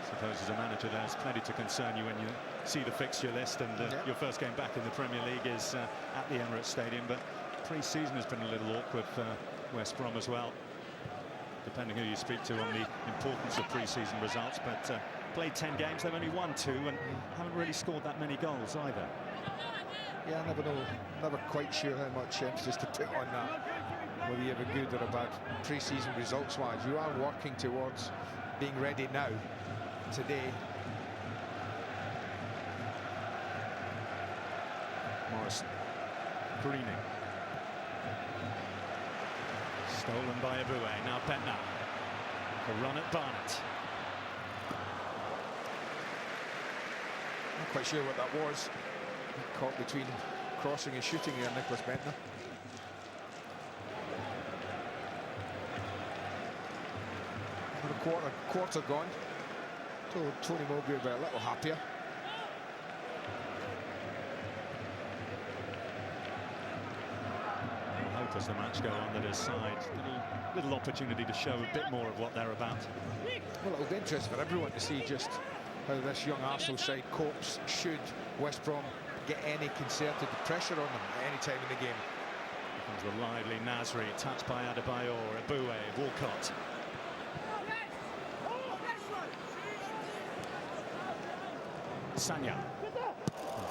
Suppose as a manager there's plenty to concern you when you see the fixture list, and your first game back in the Premier League is at the Emirates Stadium, but pre-season has been a little awkward for West Brom as well, depending who you speak to on the importance of pre-season results. But played 10 games, they've only won 2 and haven't really scored that many goals either. Yeah, I never know, never quite sure how much emphasis to put on that, whether you have a good or a bad pre-season results-wise. You are working towards being ready now, today. Morrison. Greening. Stolen by Aboué. Now Bentner. A run at Barnett. Not quite sure what that was. Caught between crossing and shooting here, Nicholas Bentner. quarter gone. So Tony Mowbray will be a little happier. I hope as the match go on that his side little opportunity to show a bit more of what they're about. Well, it'll be interesting for everyone to see just how this young Arsenal side copes should West Brom get any concerted pressure on them at any time in the game. Here comes the lively Nasri, touched by Adebayor, Eboué, Walcott. Sanya,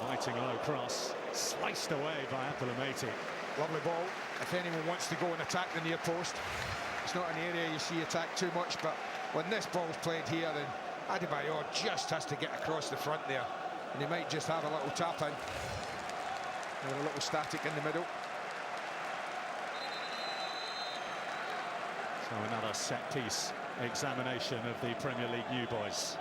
inviting low cross, sliced away by Apulameti. Lovely ball. If anyone wants to go and attack the near post, it's not an area you see attacked too much, but when this ball's played here, then Adebayor just has to get across the front there, and he might just have a little tap in and a little static in the middle. So another set piece examination of the Premier League new boys.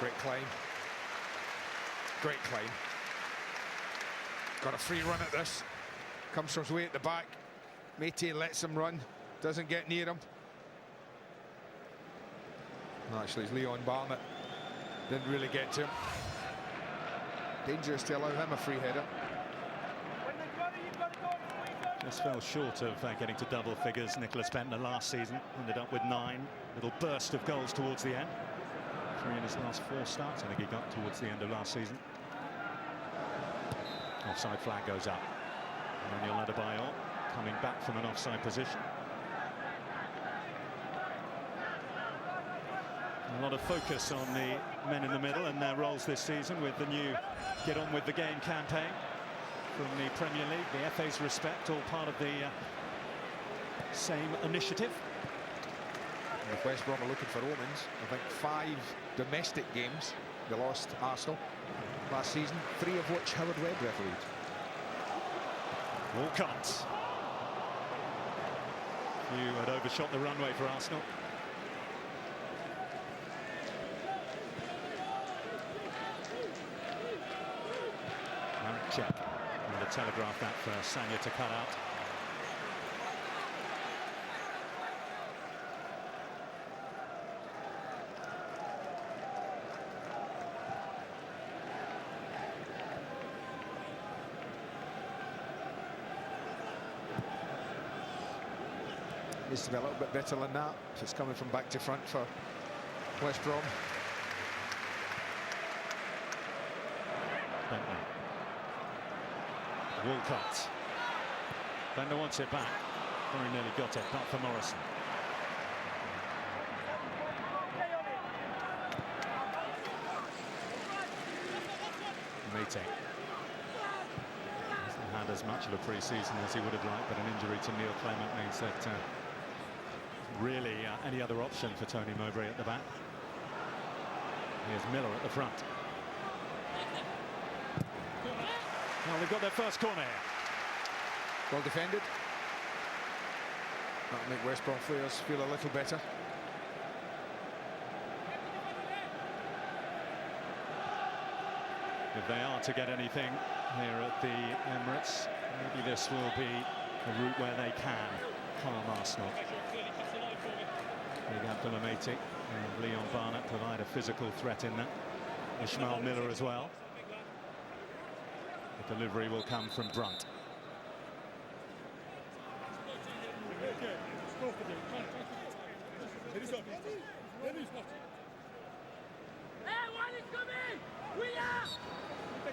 Great claim. Great claim. Got a free run at this. Comes from his way at the back. Mété lets him run. Doesn't get near him. No, actually, it's Leon Barnett. Didn't really get to him. Dangerous to allow him a free header. Just fell short of getting to double figures. Nicholas Bentner last season ended up with 9. Little burst of goals towards the end. 3 in his last 4 starts, I think he got towards the end of last season. Offside flag goes up. Manuel Adebayor coming back from an offside position. A lot of focus on the men in the middle and their roles this season with the new Get On With The Game campaign from the Premier League. The FA's Respect, all part of the same initiative. If West Brom are looking for omens, I think 5 domestic games they lost Arsenal last season, 3 of which Howard Webb refereed. Walcott. You had overshot the runway for Arsenal. Check. And to telegraph that for Sanya to cut out. Needs to be a little bit better than that if it's coming from back to front for West Brom. Bentner. Walcott. Bentner wants it back. Very nearly got it, but for Morrison. Mété. Hasn't had as much of a pre-season as he would have liked, but an injury to Neil Clement means that really any other option for Tony Mowbray at the back. Here's Miller at the front. Well, they've got their first corner here. Well defended. That'll make West Brom players feel a little better. If they are to get anything here at the Emirates, maybe this will be a route where they can harm Arsenal. Big Apulameti and Leon Barnett provide a physical threat in that. Ishmael Miller as well. The delivery will come from Brunt.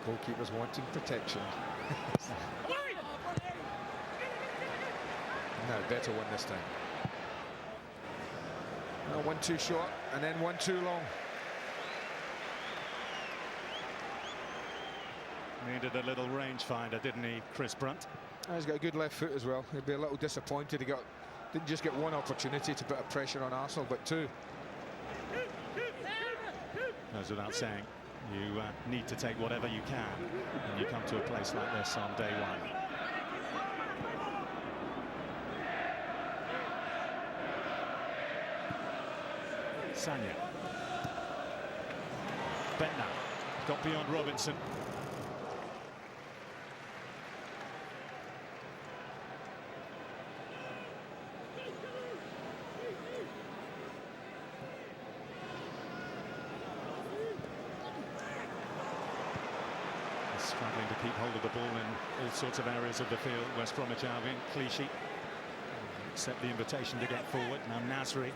Goalkeepers wanting protection. No, better one this time. No, 1 too short and then 1 too long. Needed a little rangefinder, didn't he, Chris Brunt? He's got a good left foot as well. He'd be a little disappointed. He didn't just get 1 opportunity to put a pressure on Arsenal, but 2. Goes without saying, you need to take whatever you can when you come to a place like this on day 1. Sanya. Bentner got beyond Robinson. Struggling to keep hold of the ball in all sorts of areas of the field. West Bromwich Albion, Clichy accept the invitation to get forward. Now Nasri.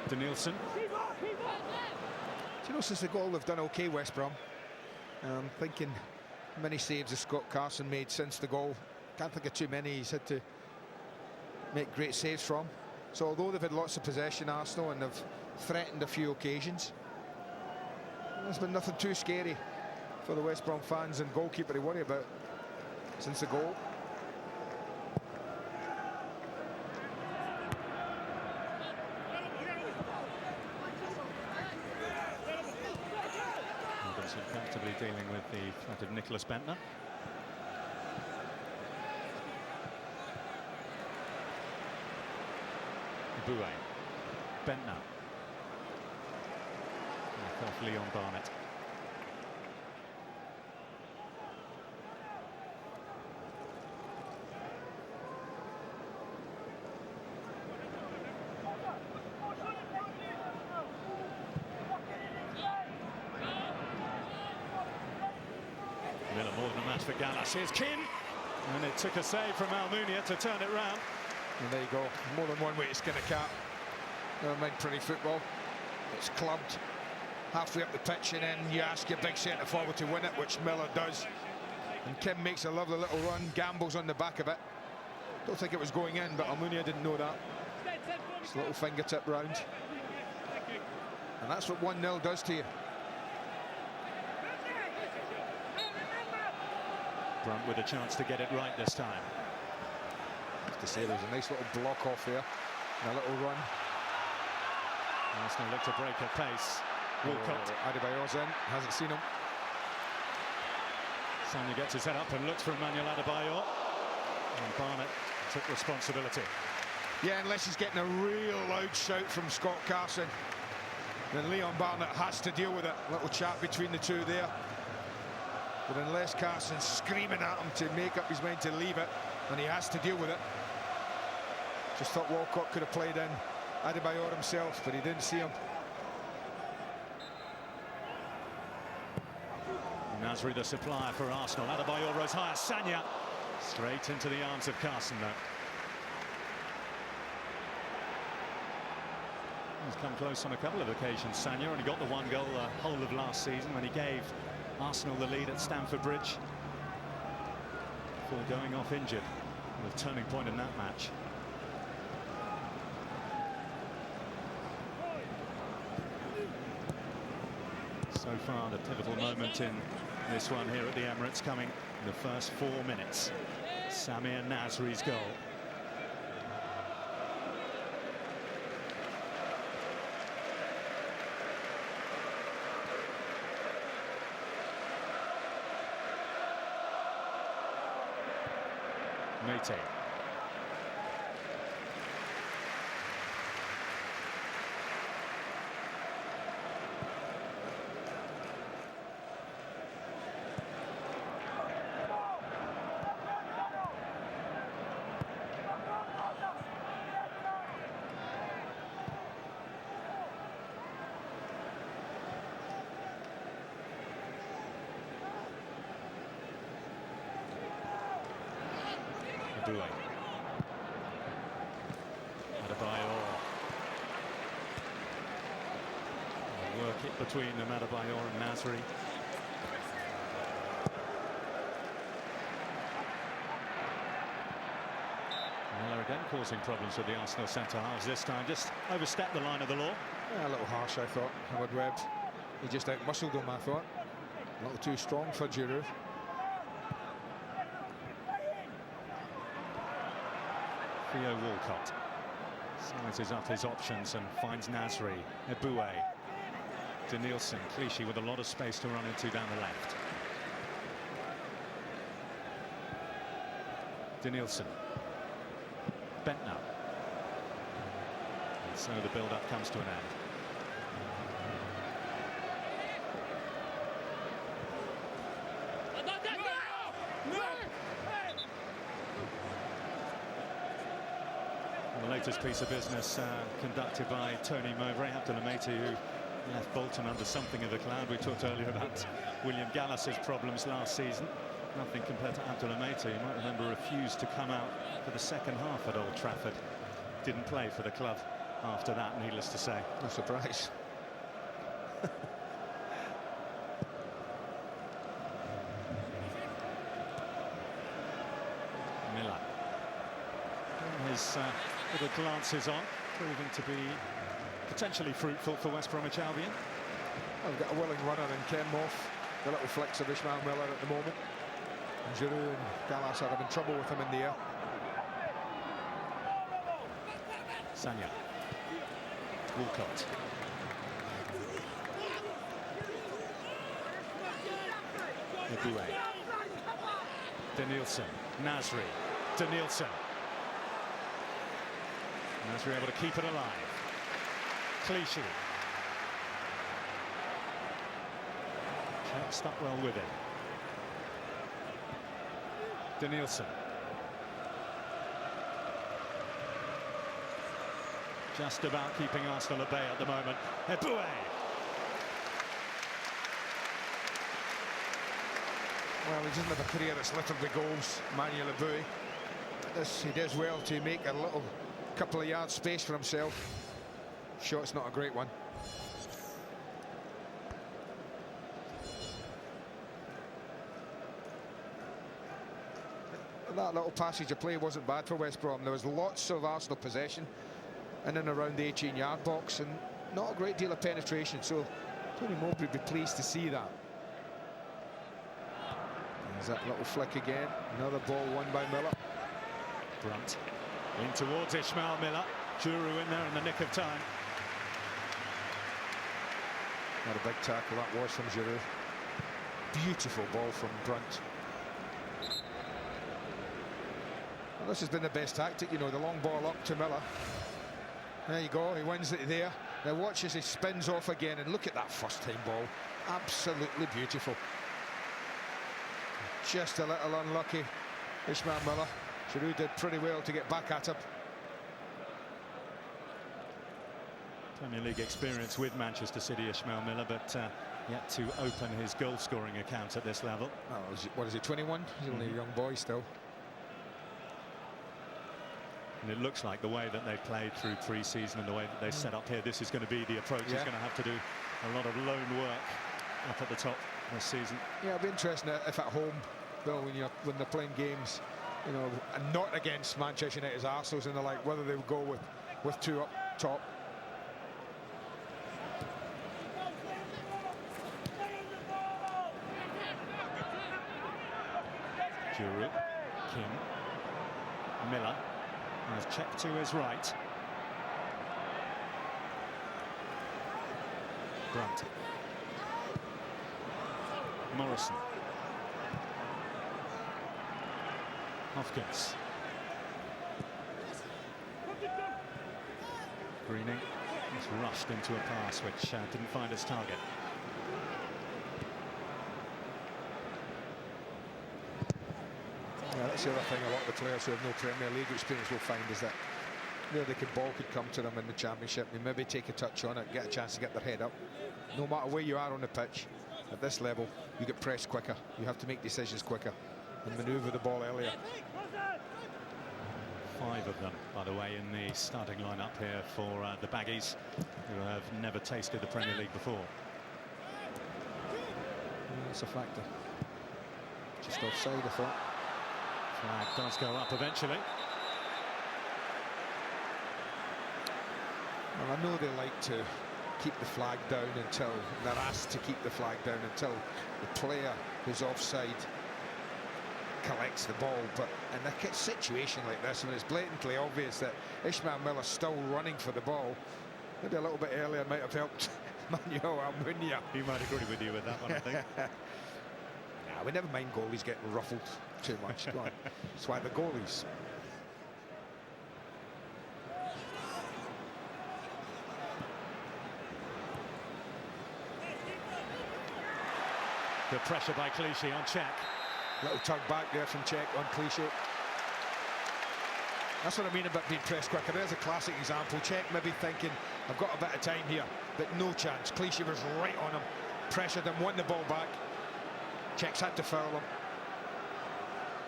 Danielson. Do you know, since the goal they've done okay, West Brom. I'm thinking many saves has Scott Carson made since the goal. Can't think of too many he's had to make great saves from. So although they've had lots of possession, Arsenal, and they've threatened a few occasions, there's been nothing too scary for the West Brom fans and goalkeeper to worry about since the goal. Robinson comfortably dealing with the threat of Nicholas Bentner. Boué. Bentner. Knock off Leon Barnett. Miller more than a match for Gallas. Here's Kim, and it took a save from Almunia to turn it round. And there you go, more than one way to skin a cat. Never mind pretty football. It's clubbed halfway up the pitch, and then you ask your big centre forward to win it, which Miller does. And Kim makes a lovely little run, gambles on the back of it. Don't think it was going in, but Almunia didn't know that. It's a little fingertip round. And that's what 1-0 does to you. Brom with a chance to get it right this time. I have to say, there's a nice little block off there and a little run. Arsenal look to break at pace. Walcott. Adebayor's in, hasn't seen him. Sanya gets his head up and looks for Emmanuel Adebayor. And Barnett took responsibility. Yeah, unless he's getting a real loud shout from Scott Carson, then Leon Barnett has to deal with it. A little chat between the two there. But unless Carson's screaming at him to make up his mind to leave it, and he has to deal with it. Just thought Walcott could have played in Adebayor himself, but he didn't see him. Nasri the supplier for Arsenal. Adebayor rose higher. Sanya straight into the arms of Carson though. He's come close on a couple of occasions, Sanya, and he got the one goal the whole of last season when he gave Arsenal the lead at Stamford Bridge before going off injured. The turning point in that match. So far, the pivotal moment in this one here at the Emirates coming in the first 4 minutes. Samir Nasri's goal. Mate. Boué. Adebayor. Work it between them, Adebayor and Nasri. Miller again causing problems with the Arsenal centre halves this time. Just overstepped the line of the law. Yeah, a little harsh, I thought. Howard Webb. He just out-muscled him, I thought. A little too strong for Giroud. Theo Walcott sizes up his options and finds Nasri. Boué. Danielson. Clichy with a lot of space to run into down the left. Danielson. Bentner. So the build-up comes to an end. The latest piece of business conducted by Tony Mowbray, Abdulhamiti, who left Bolton under something of a cloud. We talked earlier about William Gallas's problems last season. Nothing compared to Abdulhamiti. You might remember refused to come out for the second half at Old Trafford. Didn't play for the club after that, needless to say. No surprise. Miller. His little glances on, proving to be potentially fruitful for West Bromwich Albion. I've got a willing runner in Ken Moff. The little flicks of Ishmael Miller at the moment. And Giroud and Gallas are having trouble with him in the air. Sanya. Walcott. Eboué. Danielson. Nasri. Danielson. Nasri able to keep it alive. Clichy. Can't stop well with it. Danielson. Just about keeping Arsenal at bay at the moment. Eboué. Well, he doesn't have a career that's littered with goals, Manuel Eboué. He does well to make a little couple of yards space for himself. Shot's not a great one. That little passage of play wasn't bad for West Brom. There was lots of Arsenal possession in and around the 18-yard box and not a great deal of penetration, so Tony Mowbray would be pleased to see that. There's that little flick again. Another ball won by Miller. Brunt in towards Ishmael Miller. Giroud in there in the nick of time. What a big tackle that was from Giroud. Beautiful ball from Brunt. Well, this has been the best tactic, you know, the long ball up to Miller. There you go, he wins it there. Now watch as he spins off again, and look at that first-time ball. Absolutely beautiful. Just a little unlucky, Ishmael Miller. Giroud did pretty well to get back at him. Premier League experience with Manchester City, Ishmael Miller, but yet to open his goal-scoring account at this level. Oh, what is he, 21? He's only a young boy still. And it looks like the way that they played through pre-season and the way that they set up here, this is going to be the approach. He's going to have to do a lot of lone work up at the top this season. Yeah, it'll be interesting if at home, Bill, when they're playing games, you know, and not against Manchester United's Arsenals and the like, whether they'll go with two up top. Giroud, King, Miller has checked to his right. Brunt. Morrison. Hopkins. Greening just rushed into a pass which didn't find its target. Yeah, that's the other thing a lot of the players who have no Premier League experience will find is that ball could come to them in the Championship. They maybe take a touch on it, get a chance to get their head up. No matter where you are on the pitch, at this level, you get pressed quicker. You have to make decisions quicker and manoeuvre the ball earlier. 5 of them, by the way, in the starting lineup here for the Baggies, who have never tasted the Premier League before. That's a factor. Just offside, I thought. Flag does go up eventually. Well, I know they like to keep the flag down until they're asked to keep the flag down until the player who's offside collects the ball, but in a situation like this, when it's blatantly obvious that Ishmael Miller's still running for the ball, maybe a little bit earlier might have helped Manuel Almunia. He might agree with you with that one, I think. Nah, we never mind goalies getting ruffled too much. Go on. That's why the goalies. The pressure by Clichy on Cech. Little tug back there from Cech on Clichy. That's what I mean about being pressed quicker. There's a classic example. Cech maybe thinking, I've got a bit of time here, but no chance. Clichy was right on him, pressured him, won the ball back. Cech's had to foul him.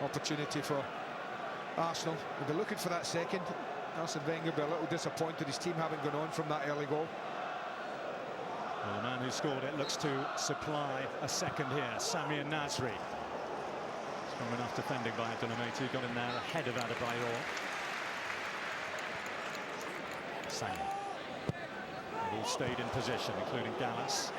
Opportunity for Arsenal. They'll be looking for that second. Arsene Wenger will be a little disappointed his team haven't gone on from that early goal. Well, the man who scored it looks to supply a second here, Samir Nasri. Strong enough defending by Abdulhamid, got in there ahead of Adebayor. Samir. They've all stayed in position, including Dallas.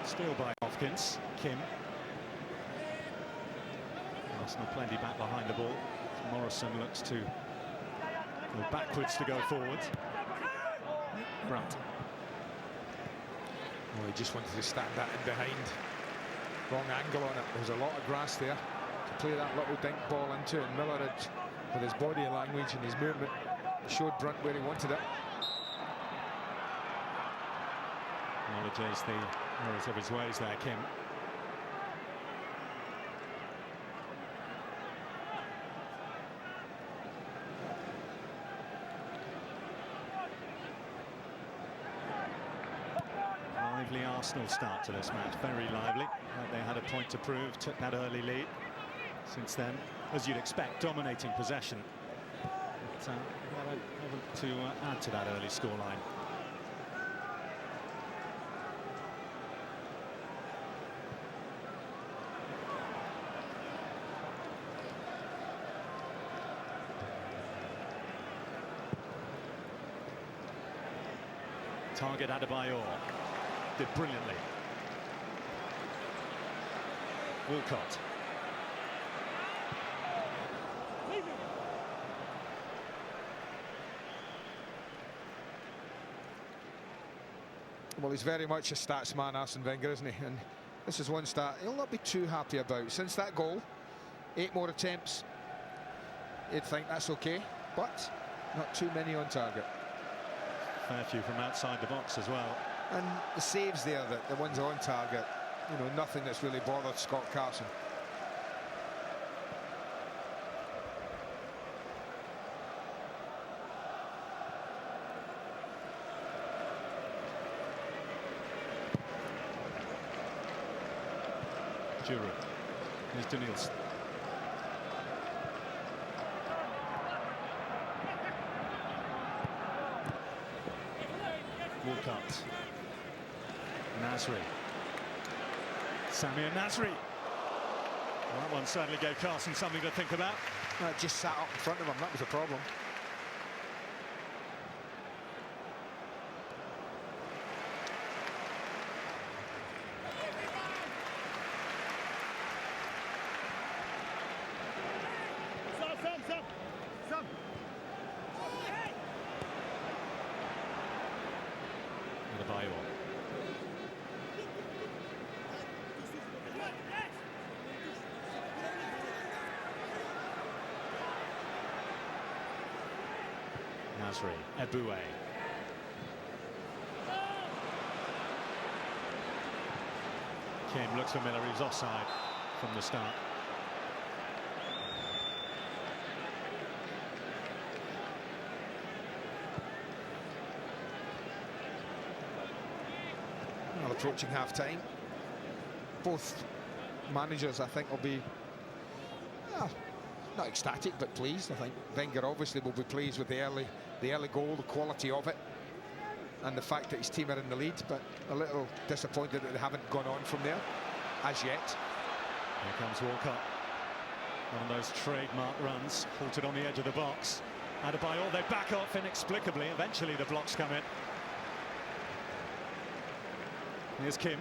Still by Hopkins, Kim. Arsenal plenty back behind the ball. Morrison looks to go backwards to go forward. Brunt. Well, he just wanted to stand that in behind. Wrong angle on it. There was a lot of grass there to play that little dink ball into, and Miller had, with his body language and his movement, showed Brunt where he wanted it. Acknowledges the errors of his ways there, Kim. Lively Arsenal start to this match, very lively. They had a point to prove, took that early lead. Since then, as you'd expect, dominating possession. But able to add to that early scoreline. Target Adebayor did brilliantly. Walcott. Well, he's very much a stats man, Arsene Wenger, isn't he? And this is one stat he'll not be too happy about. Since that goal, 8 more attempts. You'd think that's okay, but not too many on target. Fair few from outside the box as well. And the saves there, the ones on target, you know, nothing that's really bothered Scott Carson. Giroud. Here's Daniels. Walcott. Nasri. Samir Nasri. Well, that one certainly gave Carson something to think about. It just sat up in front of him, that was a problem. Nasri, Eboué. Kim looks for Miller, he's offside from the start. Well, approaching half-time. Both managers, I think, will be not ecstatic, but pleased. I think Wenger obviously will be pleased with the early goal, the quality of it, and the fact that his team are in the lead, but a little disappointed that they haven't gone on from there as yet. Here comes Walcott. One of those trademark runs, halted on the edge of the box. Adebayor, they back off inexplicably. Eventually the blocks come in. Here's Kim.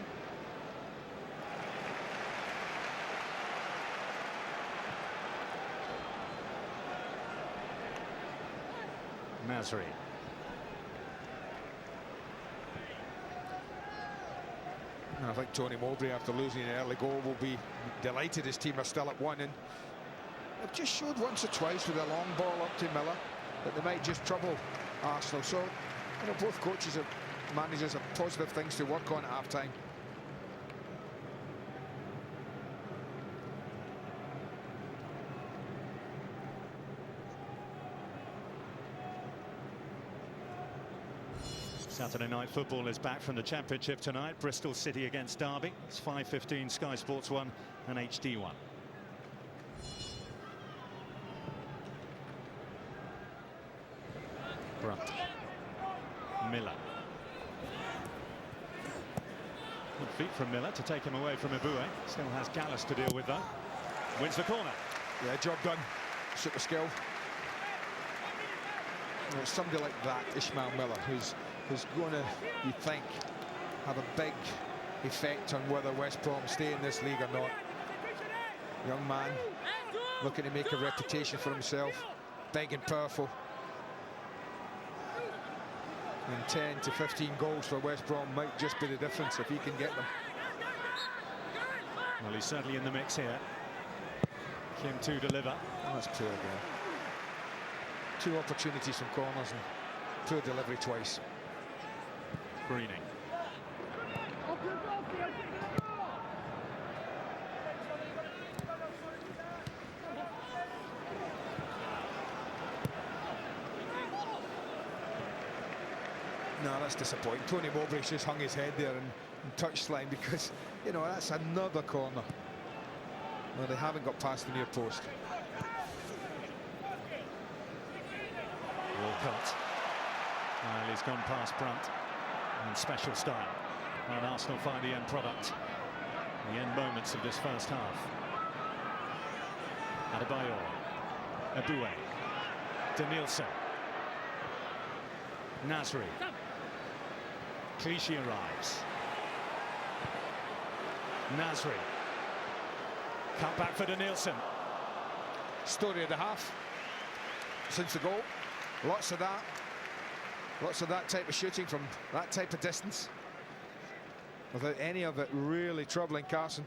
Nasri. I think Tony Mowbray, after losing an early goal, will be delighted his team are still at 1. And they've just showed once or twice with a long ball up to Miller that they might just trouble Arsenal. So, you know, both coaches and managers have positive things to work on at half-time. Saturday night football is back from the Championship tonight. Bristol City against Derby. It's 5:15, Sky Sports 1 and HD1. Brunt. Miller. Good feet from Miller to take him away from Ibue. Still has Gallus to deal with though. Wins the corner. Yeah, job done. Super skill. You know, somebody like that, Ishmael Miller, who's going to, you think, have a big effect on whether West Brom stay in this league or not. Young man, looking to make a reputation for himself, big and powerful. And 10 to 15 goals for West Brom might just be the difference if he can get them. Well, he's certainly in the mix here. Kim to deliver. Oh, that's poor again. 2 opportunities from corners and poor delivery twice. Greening. No, that's disappointing. Tony Mowbray's just hung his head there and touchline because, you know, that's another corner. Well, they haven't got past the near post. Walcott. Well, he's gone past Brunt in special style. And Arsenal find the end product. The end moments of this first half. Adebayor. Ibue. Danielson. Nasri. Clichy arrives. Nasri. Cut back for Danielson. Story of the half since the goal. Lots of that. Lots of that type of shooting from that type of distance, without any of it really troubling Carson.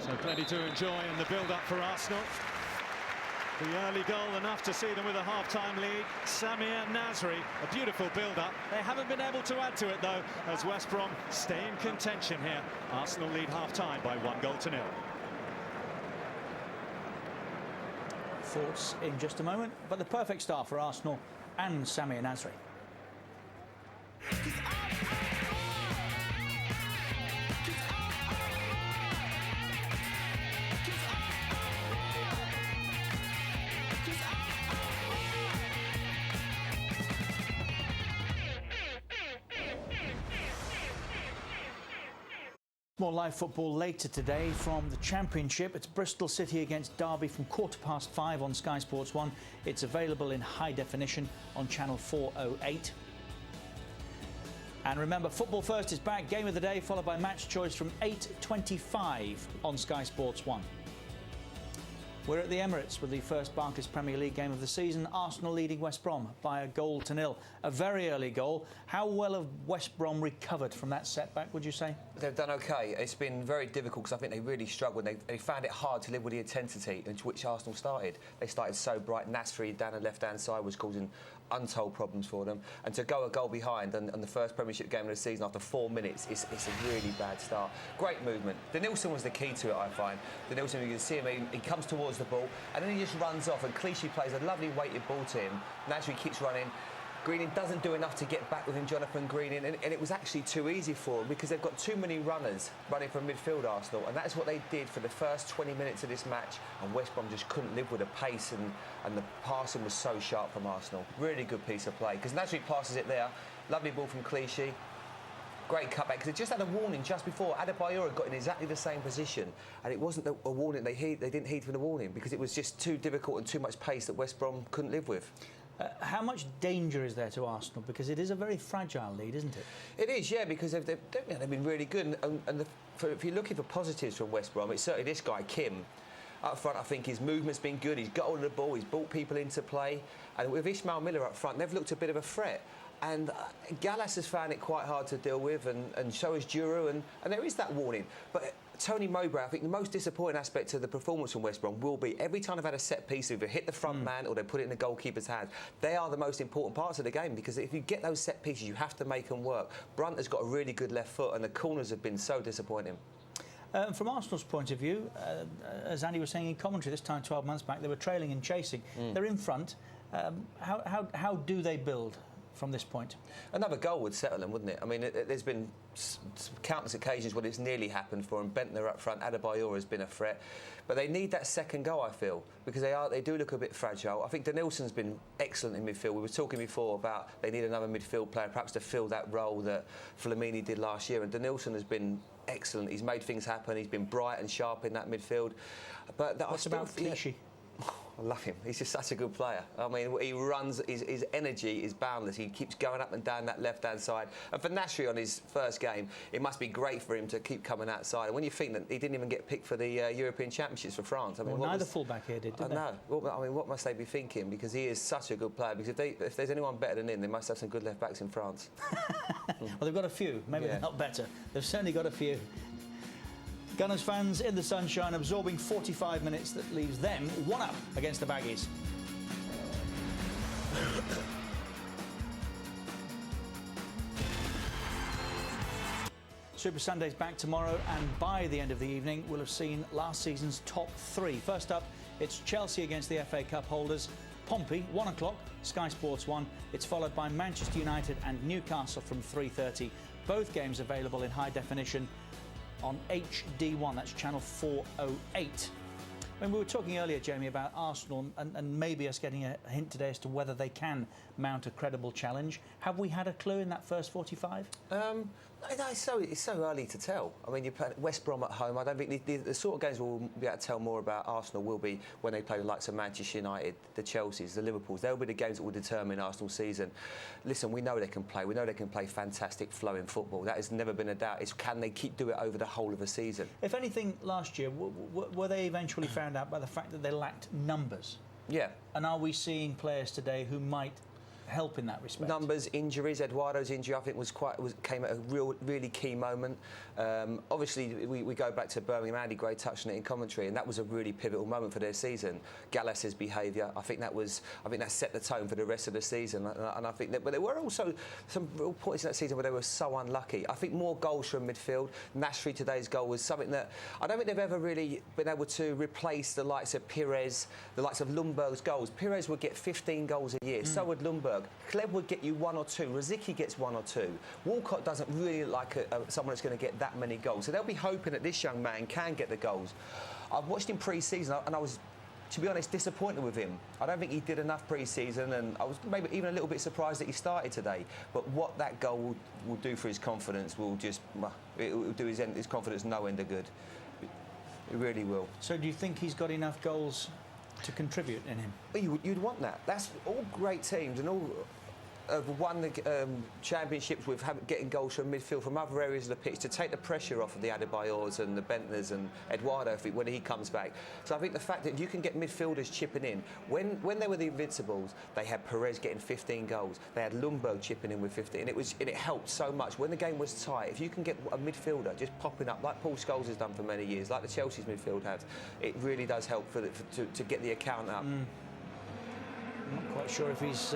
So plenty to enjoy in the build-up for Arsenal. The early goal enough to see them with a half-time lead. Samir Nasri, a beautiful build-up. They haven't been able to add to it though, as West Brom stay in contention here. Arsenal lead half-time by 1-0. Thoughts in just a moment, but the perfect start for Arsenal and Samir Nasri. More live football later today from the Championship. It's Bristol City against Derby from 5:15 on Sky Sports 1. It's available in high definition on channel 408. And remember, Football First is back. Game of the day followed by Match Choice from 8:25 on Sky Sports 1. We're at the Emirates with the first Barclays Premier League game of the season. Arsenal leading West Brom by 1-0. A very early goal. How well have West Brom recovered from that setback, would you say? They've done OK. It's been very difficult because I think they really struggled. They found it hard to live with the intensity into which Arsenal started. They started so bright. Nasri down the left-hand side was causing untold problems for them. And to go a goal behind on the first Premiership game of the season after 4 minutes, it's a really bad start. Great movement. Danielson was the key to it, I find. Danielson, you can see him, he comes towards the ball and then he just runs off, and Clichy plays a lovely weighted ball to him. Nasri keeps running. Greening doesn't do enough to get back within Jonathan Greening, and it was actually too easy for them because they've got too many runners running from midfield, Arsenal, and that's what they did for the first 20 minutes of this match, and West Brom just couldn't live with the pace, and the passing was so sharp from Arsenal. Really good piece of play, because naturally passes it there. Lovely ball from Clichy. Great cutback, because they just had a warning just before. Adebayor got in exactly the same position, and it wasn't a warning. They didn't heed from the warning because it was just too difficult and too much pace that West Brom couldn't live with. How much danger is there to Arsenal? Because it is a very fragile lead, isn't it? It is, yeah, because they've been really good. And if you're looking for positives from West Brom, it's certainly this guy, Kim. Up front, I think his movement's been good. He's got hold of the ball. He's brought people into play. And with Ismail Miller up front, they've looked a bit of a threat. And Gallas has found it quite hard to deal with, and so has Duro. And there is that warning. But Tony Mowbray, I think the most disappointing aspect of the performance from West Brom will be every time they've had a set piece, either hit the front man or they put it in the goalkeeper's hand. They are the most important parts of the game, because if you get those set pieces, you have to make them work. Brunt has got a really good left foot, and the corners have been so disappointing. From Arsenal's point of view, as Andy was saying in commentary, this time 12 months back, they were trailing and chasing. They're in front. How do they build from this point? Another goal would settle them, wouldn't it? I mean, there's been countless occasions when it's nearly happened for them. Bentner up front, Adebayor has been a threat. But they need that second goal, I feel, because they do look a bit fragile. I think Denilson's been excellent in midfield. We were talking before about they need another midfield player, perhaps to fill that role that Flamini did last year. And Denilson has been excellent. He's made things happen. He's been bright and sharp in that midfield. But what's about Clichy? I love him. He's just such a good player. I mean, he runs, his energy is boundless. He keeps going up and down that left-hand side. And for Nasri on his first game, it must be great for him to keep coming outside. And when you think that he didn't even get picked for the European Championships for France, I mean, neither fullback here did they? No. I mean, what must they be thinking? Because he is such a good player. Because if there's anyone better than him, they must have some good left-backs in France. Well, they've got a few. Maybe they're not better. They've certainly got a few. Gunners fans in the sunshine, absorbing 45 minutes that leaves them 1-up against the Baggies. Super Sunday's back tomorrow, and by the end of the evening, we'll have seen last season's top three. First up, it's Chelsea against the FA Cup holders. Pompey, 1 o'clock, Sky Sports 1. It's followed by Manchester United and Newcastle from 3:30. Both games available in high definition on HD1, that's channel 408. When we were talking earlier, Jamie, about Arsenal and maybe us getting a hint today as to whether they can mount a credible challenge, have we had a clue in that first 45? No, it's so early to tell. I mean, you play West Brom at home. I don't think the sort of games we'll be able to tell more about Arsenal will be when they play the likes of Manchester United, the Chelseas, the Liverpools. They'll be the games that will determine Arsenal's season. Listen, we know they can play. We know they can play fantastic flowing football. That has never been a doubt. It's can they do it over the whole of a season? If anything, last year, were they eventually found out by the fact that they lacked numbers? Yeah. And are we seeing players today who might help in that respect? Numbers, injuries. Eduardo's injury, I think, came at a really key moment. Obviously, we go back to Birmingham. Andy Gray touched on it in commentary, and that was a really pivotal moment for their season. Gallas's behaviour, I think that set the tone for the rest of the season. And I think that, but there were also some real points in that season where they were so unlucky. I think more goals from midfield. Nasri today's goal was something that I don't think they've ever really been able to replace the likes of Pires, the likes of Lundberg's goals. Pires would get 15 goals a year. So would Lundberg. Kleb would get you 1 or 2. Rosicky gets 1 or 2. Walcott doesn't really like someone that's going to get that many goals. So they'll be hoping that this young man can get the goals. I've watched him pre-season, and I was, to be honest, disappointed with him. I don't think he did enough pre-season, and I was maybe even a little bit surprised that he started today. But what that goal will do for his confidence will do his confidence no end of good. It really will. So do you think he's got enough goals to contribute in him? You'd want that. That's all great teams and all have won the championships with getting goals from midfield from other areas of the pitch to take the pressure off of the Adebayors and the Bentners and Eduardo when he comes back. So I think the fact that you can get midfielders chipping in. When they were the Invincibles, they had Perez getting 15 goals. They had Lundberg chipping in with 15. And it helped so much. When the game was tight, if you can get a midfielder just popping up, like Paul Scholes has done for many years, like the Chelsea's midfield has, it really does help to get the account up. I'm not quite sure if he's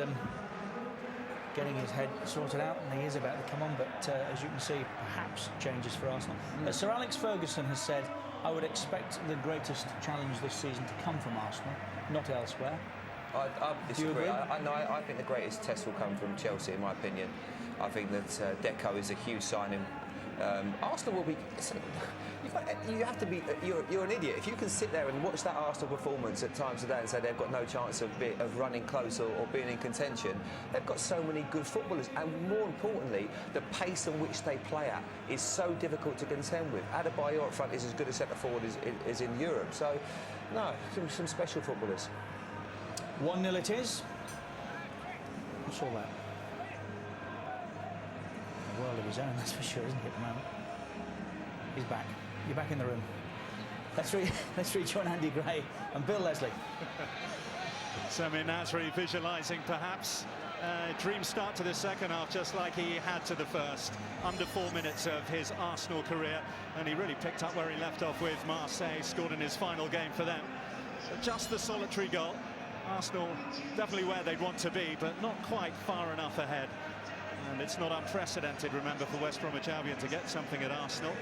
getting his head sorted out, and he is about to come on, but as you can see, perhaps changes for Arsenal. Sir Alex Ferguson has said, I would expect the greatest challenge this season to come from Arsenal, not elsewhere. I disagree. I think the greatest test will come from Chelsea, in my opinion. I think that Deco is a huge signing. Arsenal will be. You have to be. You're an idiot if you can sit there and watch that Arsenal performance at times today and say they've got no chance of running close or being in contention. They've got so many good footballers, and more importantly, the pace in which they play at is so difficult to contend with. Adebayor up front is as good a centre forward as in Europe. So, no, some special footballers. 1-0 it is. What's all that? A world of his own, that's for sure, isn't he, at the moment? He's back. You're back in the room. Let's rejoin Andy Gray and Bill Leslie. Samir Nasri visualising perhaps a dream start to the second half, just like he had to the first. Under 4 minutes of his Arsenal career, and he really picked up where he left off with Marseille, scored in his final game for them. So just the solitary goal. Arsenal definitely where they'd want to be, but not quite far enough ahead. And it's not unprecedented, remember, for West Bromwich Albion to get something at Arsenal.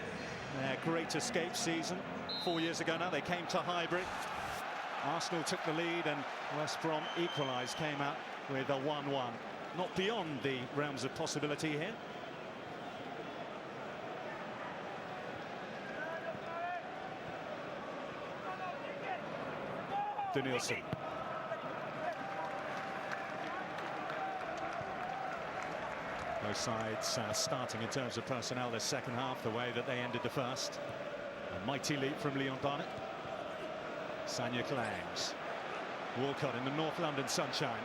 Their great escape season 4 years ago now, they came to Highbury. Arsenal took the lead and West Brom equalised, came out with a 1-1. Not beyond the realms of possibility here. Danielson. Both sides starting in terms of personnel this second half, the way that they ended the first. A mighty leap from Leon Barnett. Sanya Clangs. Walcott in the North London sunshine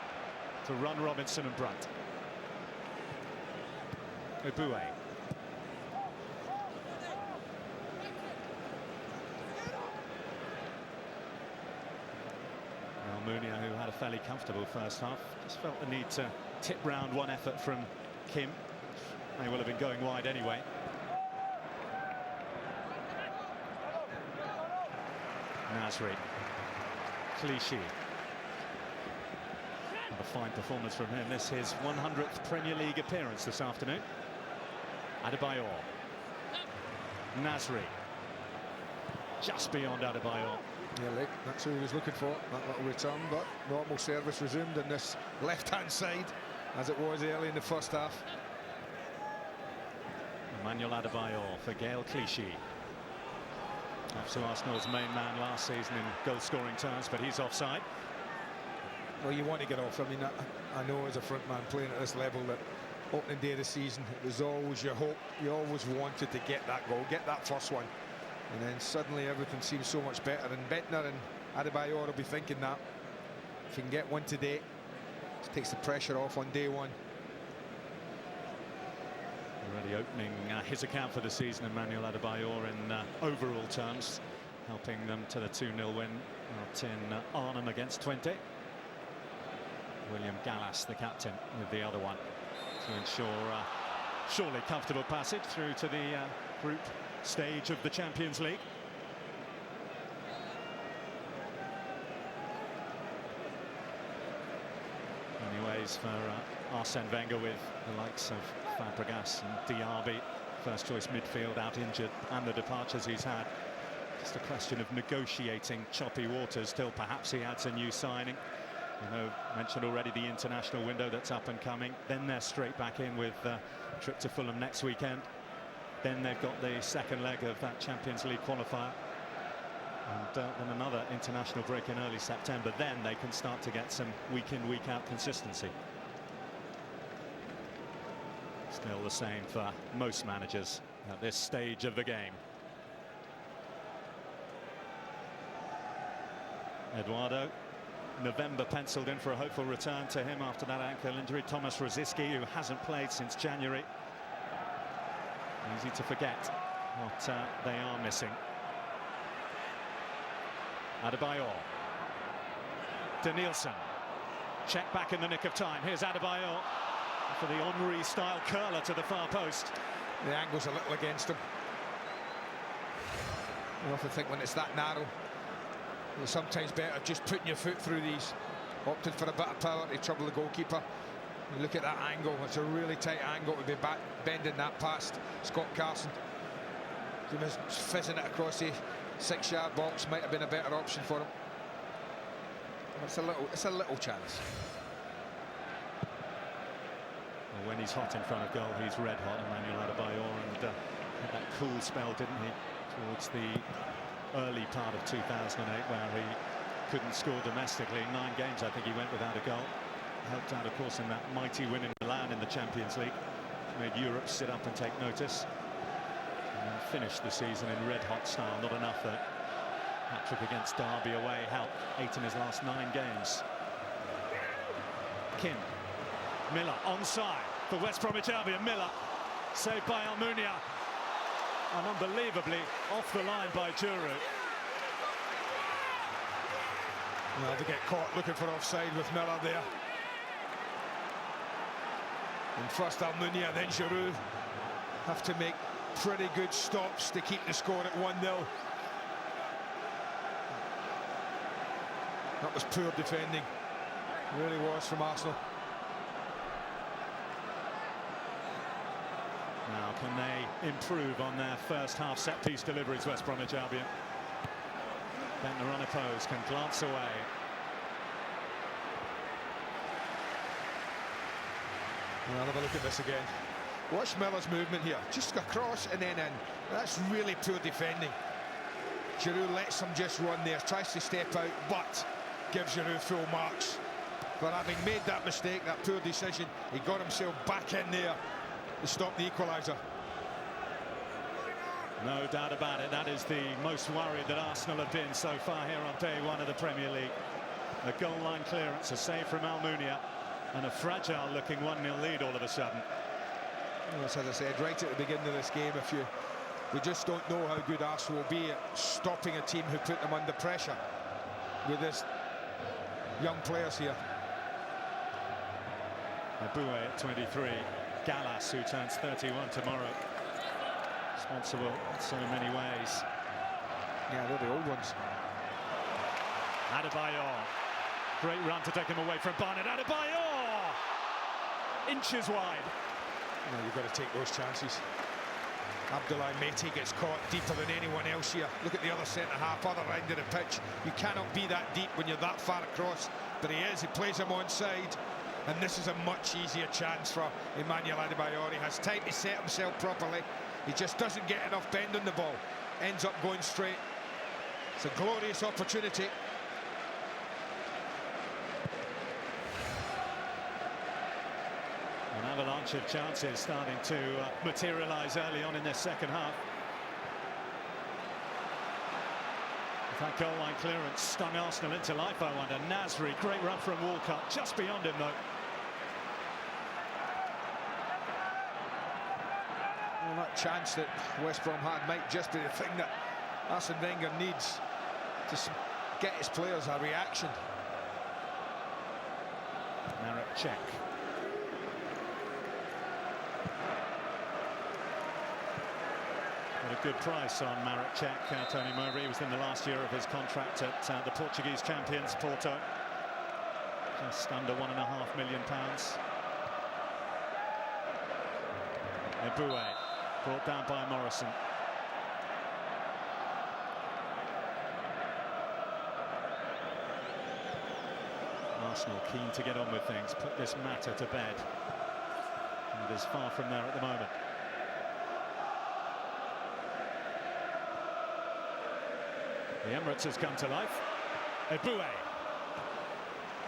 to run Robinson and Brunt. Eboué. Almunia, who had a fairly comfortable first half, just felt the need to tip round one effort from Kim. They will have been going wide anyway. Nasri. Clichy. And a fine performance from him. This is his 100th Premier League appearance this afternoon. Adebayor. Nasri. Just beyond Adebayor. Yeah, that's who he was looking for, that little return, but normal service resumed on this left-hand side, as it was early in the first half. Emmanuel Adebayor for Gaël Clichy. After Arsenal's main man last season in goal-scoring terms, but he's offside. Well, you want to get off. I mean, I know as a front man playing at this level that opening day of the season, it was always your hope. You always wanted to get that goal, get that first one. And then suddenly everything seems so much better. And Bentner and Adebayor will be thinking that if you can get one today, it takes the pressure off on day one. Already opening his account for the season, Emmanuel Adebayor, in overall terms, helping them to the 2-0 win out in Arnhem against Twente. William Gallas, the captain, with the other one to ensure surely comfortable passage through to the group stage of the Champions League. Anyways, for Arsene Wenger, with the likes of Fabregas and Diaby, first choice midfield out injured, and the departures he's had, just a question of negotiating choppy waters till perhaps he adds a new signing. You know, mentioned already the international window that's up and coming. Then they're straight back in with a trip to Fulham next weekend. Then they've got the second leg of that Champions League qualifier. And then another international break in early September. Then they can start to get some week-in, week-out consistency. Still the same for most managers at this stage of the game. Eduardo. November penciled in for a hopeful return to him after that ankle injury. Thomas Rosicky, who hasn't played since January. Easy to forget what they are missing. Adebayor. Danielson. Check back in the nick of time. Here's Adebayor for the Henry-style curler to the far post. The angle's a little against him. You often think when it's that narrow, it's sometimes better just putting your foot through these. Opted for a bit of power to trouble the goalkeeper. You look at that angle, it's a really tight angle to be back bending that past Scott Carson. He was fizzing it across the 6-yard box, might have been a better option for him. It's a little chance. Well, when he's hot in front of goal, he's red hot, Emmanuel Adebayor, and had that cool spell, didn't he, towards the early part of 2008, where he couldn't score domestically. In 9 games, I think he went without a goal. Helped out, of course, in that mighty win in Milan in the Champions League. Made Europe sit up and take notice. And then finished the season in red-hot style. Not enough that hat-trick against Derby away helped. 8 in his last 9 games. Kim. Miller onside for West Bromwich Albion. Miller saved by Almunia. And unbelievably off the line by Giroud. Well, to get caught looking for offside with Miller there. And first Almunia, then Giroud have to make pretty good stops to keep the score at 1-0. That was poor defending. It really was from Arsenal. Now, can they improve on their first half set-piece deliveries, West Bromwich Albion? Bentner unopposed, can glance away. Well, have a look at this again. Watch Miller's movement here. Just across and then in. That's really poor defending. Giroud lets him just run there, tries to step out, but gives Giroud full marks. But having made that mistake, that poor decision, he got himself back in there to stop the equaliser. No doubt about it. That is the most worried that Arsenal have been so far here on day 1 of the Premier League. A goal line clearance, a save from Almunia, and a fragile looking 1-0 lead all of a sudden. Well, as I said right at the beginning of this game, we just don't know how good Arsenal will be at stopping a team who put them under pressure with this young players here. Aboué at 23, Gallas, who turns 31 tomorrow. Responsible in so many ways. Yeah, they're the old ones. Adebayor. Great run to take him away from Barnett. Adebayor! Inches wide. You know, you've got to take those chances. Abdoulaye Meite gets caught deeper than anyone else here. Look at the other centre-half, other end of the pitch. You cannot be that deep when you're that far across. But he is. He plays him onside. And this is a much easier chance for Emmanuel Adebayor. He has time to set himself properly. He just doesn't get enough bend on the ball. Ends up going straight. It's a glorious opportunity. An avalanche of chances starting to materialise early on in this second half. If that goal line clearance stung Arsenal into life, I wonder. Nasri, great run from Walcott, just beyond him though. Well, that chance that West Brom had might just be the thing that Arsene Wenger needs to get his players a reaction. Marek Cech. Got a good price on Marek Cech, Tony Mowbray. He was in the last year of his contract at the Portuguese champions, Porto. Just under £1.5 million. Aboué, brought down by Morrison. Arsenal keen to get on with things, put this matter to bed. And it is far from there at the moment. The Emirates has come to life. Aboué.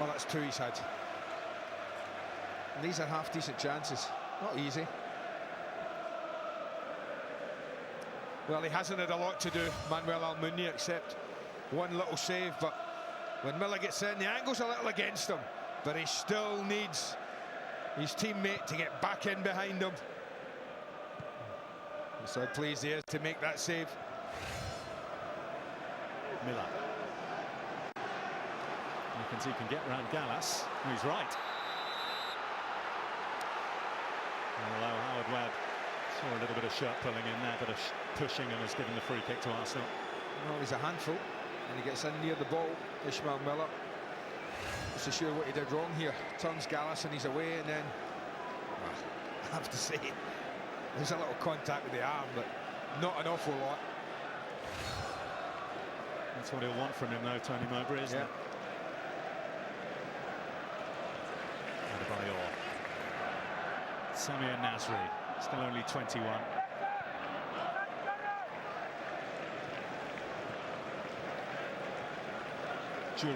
Well, that's 2 he's had. And these are half-decent chances. Not easy. Well, he hasn't had a lot to do, Manuel Almunia, except one little save. But when Miller gets in, the angle's a little against him. But he still needs his teammate to get back in behind him. So pleased he is to make that save. Miller. You can see he can get round Gallas. He's right. Although Howard Webb saw a little bit of shirt pulling in there, but pushing, and has given the free kick to Arsenal. Well, he's a handful, and he gets in near the ball, Ishmael Miller. Just to show what he did wrong here. Turns Gallas and he's away, and then I have to say there's a little contact with the arm, but not an awful lot. That's what he'll want from him though, Tony Mowbray, isn't it? Adebayor. Samir Nasri, still only 21. Juru,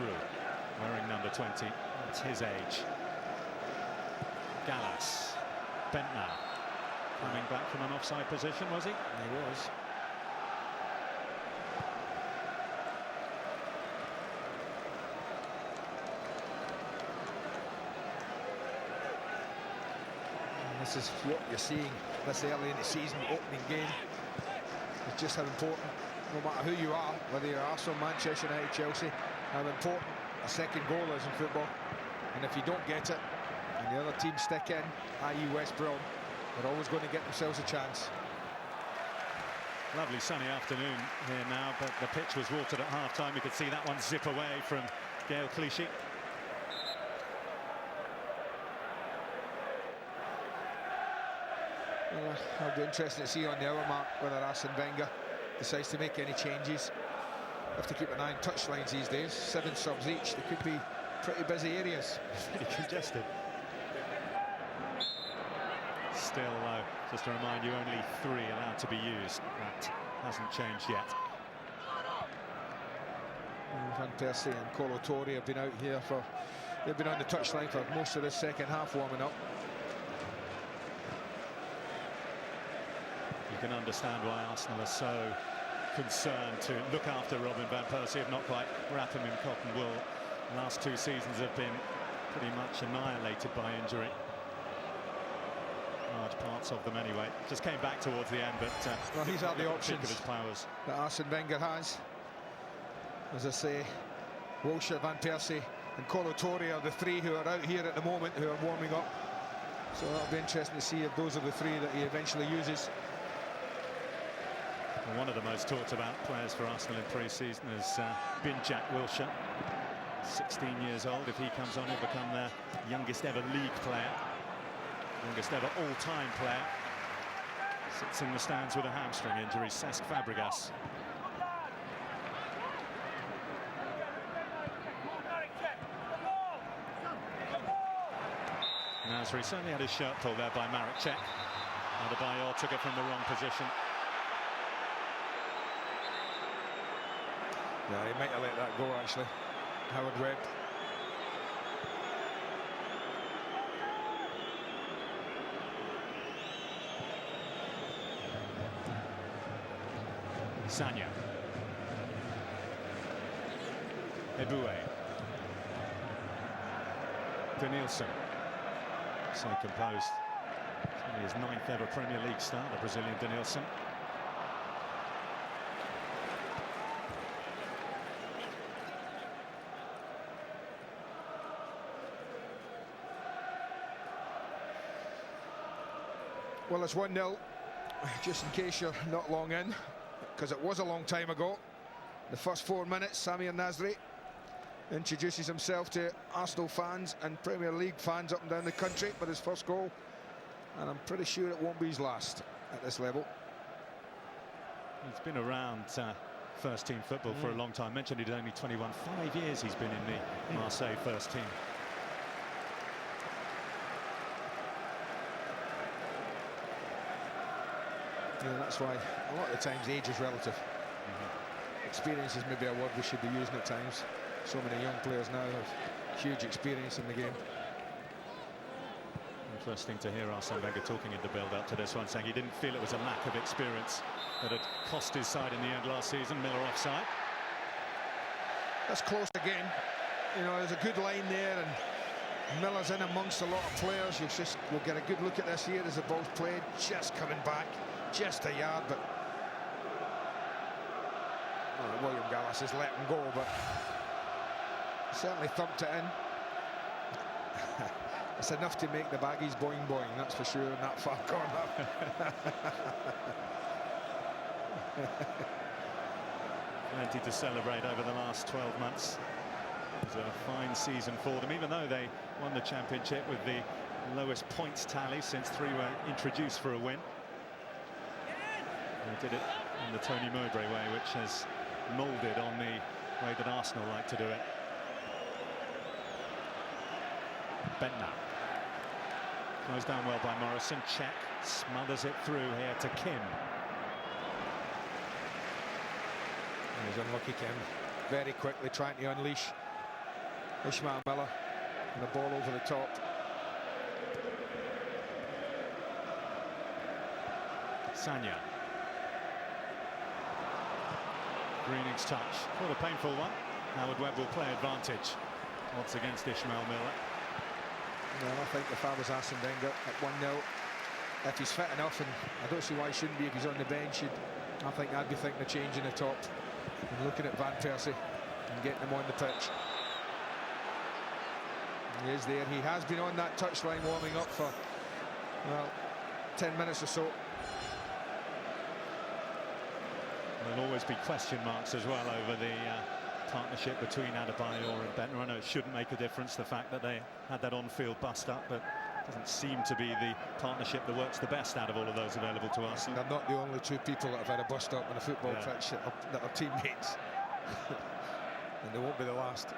wearing number 20, that's his age. Gallas, Bentner, coming back from an offside position, was he? He was. This is what you're seeing this early in the season, opening game. It's just how important, no matter who you are, whether you're Arsenal, Manchester United, Chelsea, how important a second goal is in football. And if you don't get it, and the other team stick in, i.e. West Brom, they're always going to get themselves a chance. Lovely sunny afternoon here now, but the pitch was watered at half-time. You could see that one zip away from Gael Clichy. Well, it'll be interesting to see on the hour mark whether Arsene Wenger decides to make any changes. Have to keep an eye on touchlines these days. 7 subs each. They could be pretty busy areas. Pretty congested. Still, just to remind you, only 3 allowed to be used. That hasn't changed yet. Van Persie and Kolo Touré have been out here for... They've been on the touchline for most of the second half warming up. You can understand why Arsenal are so concerned to look after Robin Van Persie, if not quite wrap him in cotton wool. The last 2 seasons have been pretty much annihilated by injury. Large parts of them anyway. Just came back towards the end, but well, these are the options of his powers that Arsene Wenger has. As I say, Wilshere, Van Persie and Kolo Touré are the 3 who are out here at the moment, who are warming up. So that'll be interesting to see if those are the 3 that he eventually uses. Well, one of the most talked about players for Arsenal in pre-season has been Jack Wilshere. 16 years old. If he comes on, he'll become their youngest ever league player. Youngest ever all-time player. Sits in the stands with a hamstring injury. Cesc Fabregas. Nasri certainly had his shirt pulled there by Marek Cech. Adebayor took it from the wrong position. Yeah, he might have let that go, actually. Howard Webb. Sagna. Eboué. Denilson. So composed. It's only his 9th ever Premier League start, the Brazilian Denilson. Well, it's 1-0, just in case you're not long in, because it was a long time ago. The first 4 minutes, Samir Nasri introduces himself to Arsenal fans and Premier League fans up and down the country with his first goal. And I'm pretty sure it won't be his last at this level. He's been around first team football for a long time. Mentioned he's only 21. 5 years he's been in the Marseille first team. Yeah, that's why a lot of the times age is relative. Experience is maybe a word we should be using at times. So many young players now have huge experience in the game. Interesting to hear Arsene Wenger talking in the build-up to this one, saying he didn't feel it was a lack of experience that had cost his side in the end last season. Miller offside. That's close again. You know, there's a good line there, and Miller's in amongst a lot of players. We'll get a good look at this here as the ball's played, just coming back, just a yard, but William Gallas has let him go, but certainly thumped it in. It's enough to make the baggies boing boing, that's for sure, in that far corner. Plenty to celebrate over the last 12 months. It was a fine season for them, even though they won the championship with the lowest points tally since 3 were introduced for a win. They did it in the Tony Mowbray way, which has moulded on the way that Arsenal like to do it. Bentner. Goes down well by Morrison. Check. Smothers it through here to Kim. He's unlucky, Kim. Very quickly trying to unleash Ishmael Miller. And the ball over the top. Sanya. Greening's touch. What a painful one. Howard Webb will play advantage. Odds against Ishmael Miller. Well, I think if I was Arsene Wenger at 1-0, if he's fit enough, and I don't see why he shouldn't be if he's on the bench, I think I'd be thinking of changing the top and looking at Van Persie and getting him on the pitch. He is there. He has been on that touchline warming up for, well, 10 minutes or so. There'll always be question marks as well over the partnership between Adebayor and Bentner. I know it shouldn't make a difference, the fact that they had that on-field bust-up, but it doesn't seem to be the partnership that works the best out of all of those available to us. They're not the only two people that have had a bust-up on a football pitch that are teammates. And they won't be the last.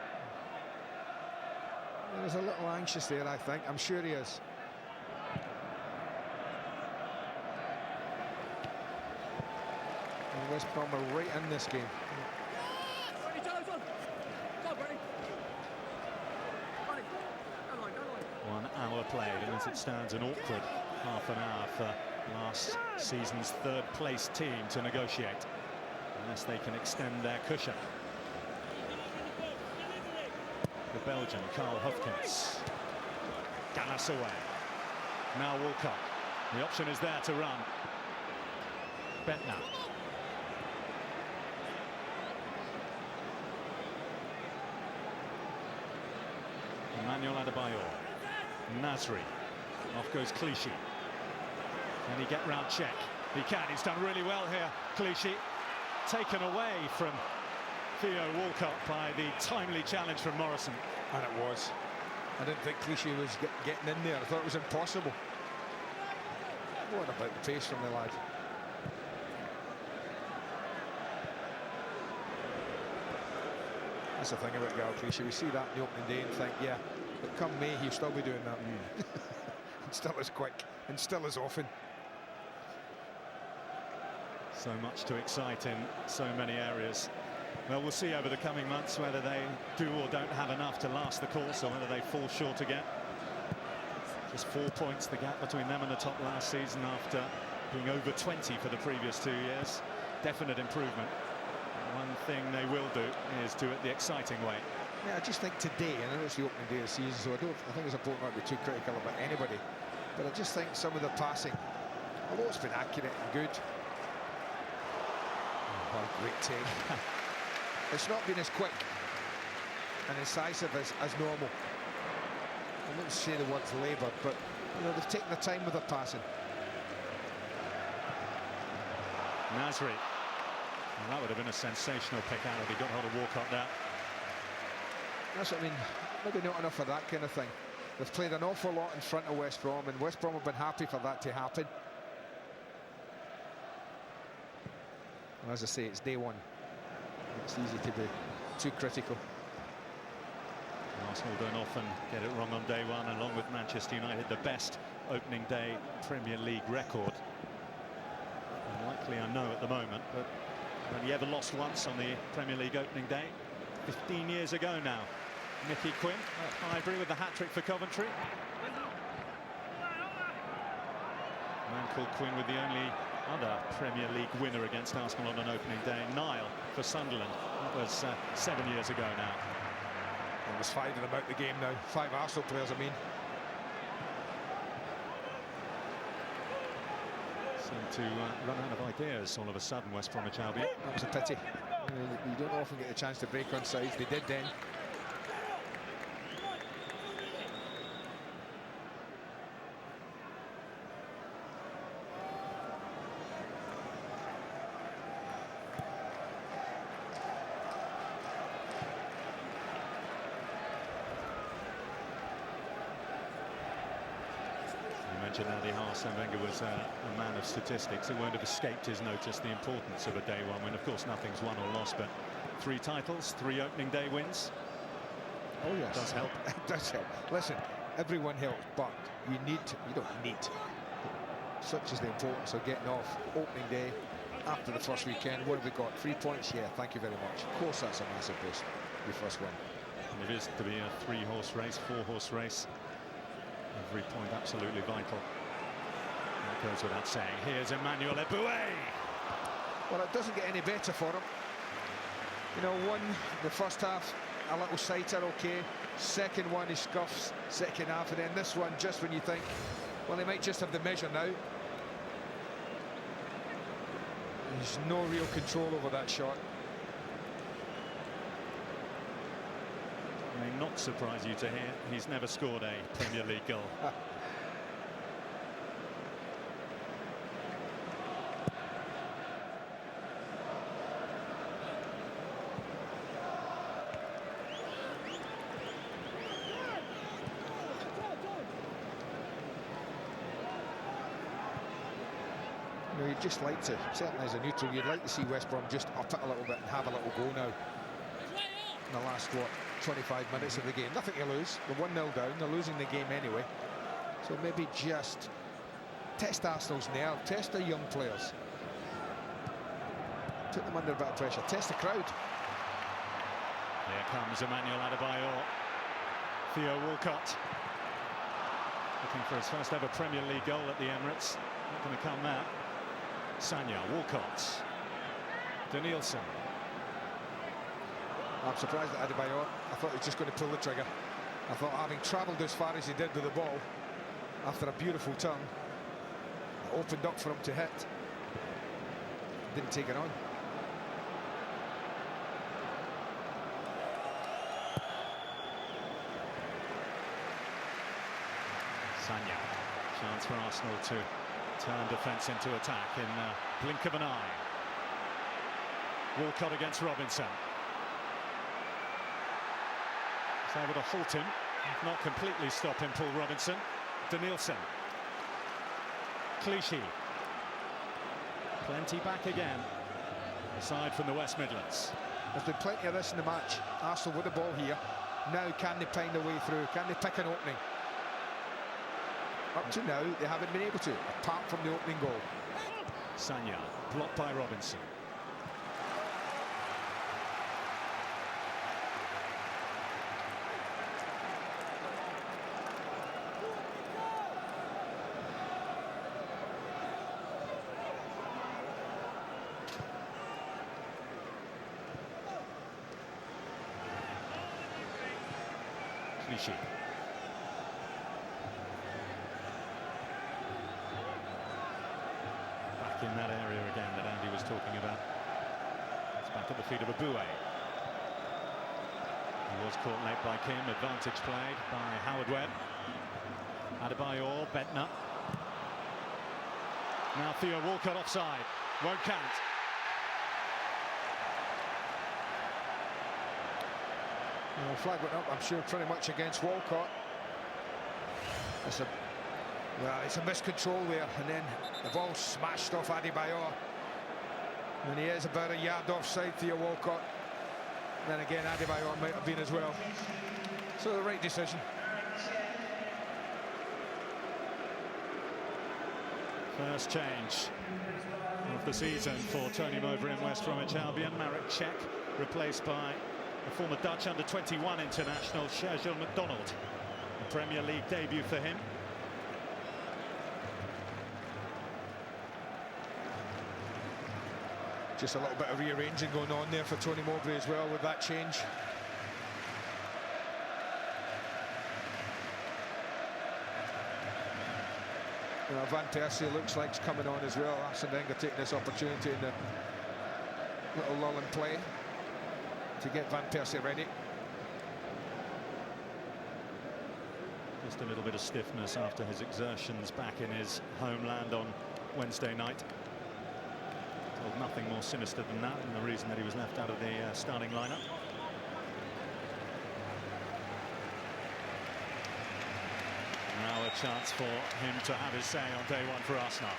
He was a little anxious there, I think. I'm sure he is. And West Brom are right in this game. 1 hour played, and as it stands, an awkward half an hour for last season's third-place team to negotiate, unless they can extend their cushion. The Belgian, Carl Hufkens. Gallas away. Now Walcott. The option is there to run. Bentner. Emmanuel Adebayor. Nasri. Off goes Clichy. Can he get round Check? He can. He's done really well here. Clichy taken away from Theo Walcott by the timely challenge from Morrison. And it was. I didn't think Clichy was getting in there. I thought it was impossible. What about the pace from the lad? That's the thing about Gal Clichy. We see that in the opening day and think, yeah, but come May, he'll still be doing that. And still as quick, and still as often. So much to excite in so many areas. Well, we'll see over the coming months whether they do or don't have enough to last the course, or whether they fall short again. Just 4 points the gap between them and the top last season after being over 20 for the previous 2 years. Definite improvement. One thing they will do is do it the exciting way. Yeah, I just think today, and I know it's the opening day of the season, so I think it's important not to be too critical about anybody, but I just think some of the passing, although it's been accurate and good, what a great take. It's not been as quick and incisive as normal. I wouldn't say the word laboured, but you know, they've taken the time with their passing. Nasri. Well, that would have been a sensational pick out if he got hold of Walcott there. That's what I mean. Maybe not enough of that kind of thing. They've played an awful lot in front of West Brom, and West Brom have been happy for that to happen. And as I say, it's day one. It's easy to be too critical. Arsenal don't often get it wrong on day one, along with Manchester United, the best opening day Premier League record. Unlikely, I know, at the moment, but only ever lost once on the Premier League opening day. 15 years ago now. Nicky Quinn at Highbury with the hat-trick for Coventry. Man called Quinn with the only other Premier League winner against Arsenal on an opening day. Niall for Sunderland. That was 7 years ago now. And there's 5 of them out the game now. 5 Arsenal players, I mean. Seem to run out of ideas all of a sudden, West Bromwich Albion. That was a pity. You don't often get the chance to break on sides. They did then. Andy Arsene Wenger was a man of statistics. It won't have escaped his notice the importance of a day one win. Of course, nothing's won or lost, but 3 titles, 3 opening day wins. Oh yes, it does help. It does help. Listen, Everyone helps, but you don't need. Such is the importance of getting off opening day after the first weekend. What have we got? 3 points? Yeah, thank you very much. Of course, that's a massive boost. Your first win. And it is to be a 3-horse race, 4-horse race. Every point absolutely vital. That goes without saying. Here's Emmanuel Eboué. Well, it doesn't get any better for him. You know, the first half, a little sighter, okay. Second one, he scuffs. Second half, and then this one, just when you think, well, they might just have the measure now. There's no real control over that shot. May not surprise you to hear he's never scored a Premier League goal. You know, you'd just like to, certainly as a neutral, you'd like to see West Brom just up it a little bit and have a little go now. In the last, what, 25 minutes of the game. Nothing to lose. They're 1-0 down. They're losing the game anyway. So maybe just test Arsenal's nerve, test their young players. Put them under a bit of pressure. Test the crowd. Here comes Emmanuel Adebayor. Theo Walcott looking for his first ever Premier League goal at the Emirates. Not going to come that. Sanya, Walcott, Danielson. I'm surprised at Adebayor. I thought he was just going to pull the trigger. I thought, having travelled as far as he did with the ball, after a beautiful turn, it opened up for him to hit. Didn't take it on. Sanya, chance for Arsenal to turn defence into attack in the blink of an eye. Walcott against Robinson. He's able to halt him, not completely stop him, Paul Robinson. Danielson. Clichy. Plenty back again, aside from the West Midlands. There's been plenty of this in the match. Arsenal with the ball here. Now, can they find a way through? Can they pick an opening? Up to now, they haven't been able to, apart from the opening goal. Sanya, blocked by Robinson. Clichy. Back in that area again that Andy was talking about. It's back at the feet of Eboué. He was caught late by Kim. Advantage played by Howard Webb. Adebayor, Bentner. Now Theo Walcott offside. Won't count. Well, flag went up, I'm sure, pretty much against Walcott. It's a miscontrol there, and then the ball smashed off Adebayor. And he is about a yard offside, Theo Walcott. And then again, Adebayor might have been as well. So the right decision. First change of the season for Tony Mowbray in West Bromwich Albion. Marek Cech replaced by the former Dutch under-21 international Sergio McDonald. A Premier League debut for him. Just a little bit of rearranging going on there for Tony Mowbray as well with that change. You know, Van Persie looks like he's coming on as well. Arsene Wenger taking this opportunity in the little lull in play to get Van Persie ready. Just a little bit of stiffness after his exertions back in his homeland on Wednesday night. Told nothing more sinister than that, and the reason that he was left out of the starting lineup. Now a chance for him to have his say on day one for Arsenal.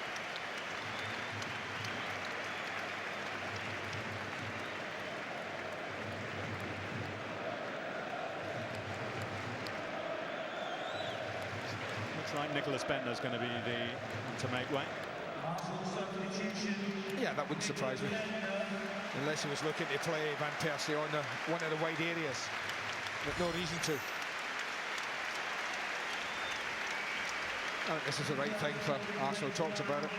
Nicholas Bentner's going to be the one to make way. Yeah, that wouldn't surprise me. Unless he was looking to play Van Persie on one of the wide areas. But no reason to. I think this is the right thing for Arsenal. Talked about it.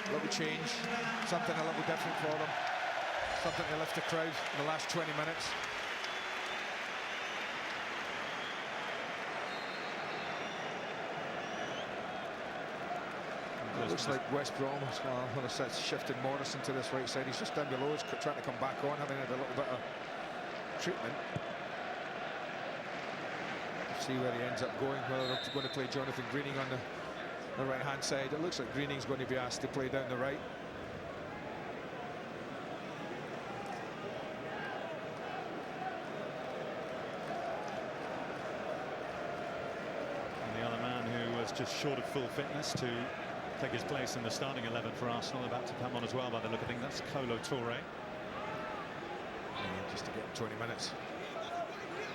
A little change. Something a little different for them. Something to lift the crowd in the last 20 minutes. It looks like West Brom as well. When it's shifted Morrison to this right side, he's just down below. He's trying to come back on, having had a little bit of treatment. See where he ends up going. Whether they're going to play Jonathan Greening on the right-hand side. It looks like Greening's going to be asked to play down the right. And the other man who was just short of full fitness to take his place in the starting 11 for Arsenal, about to come on as well by the look of things, that's Kolo Touré. Just to get 20 minutes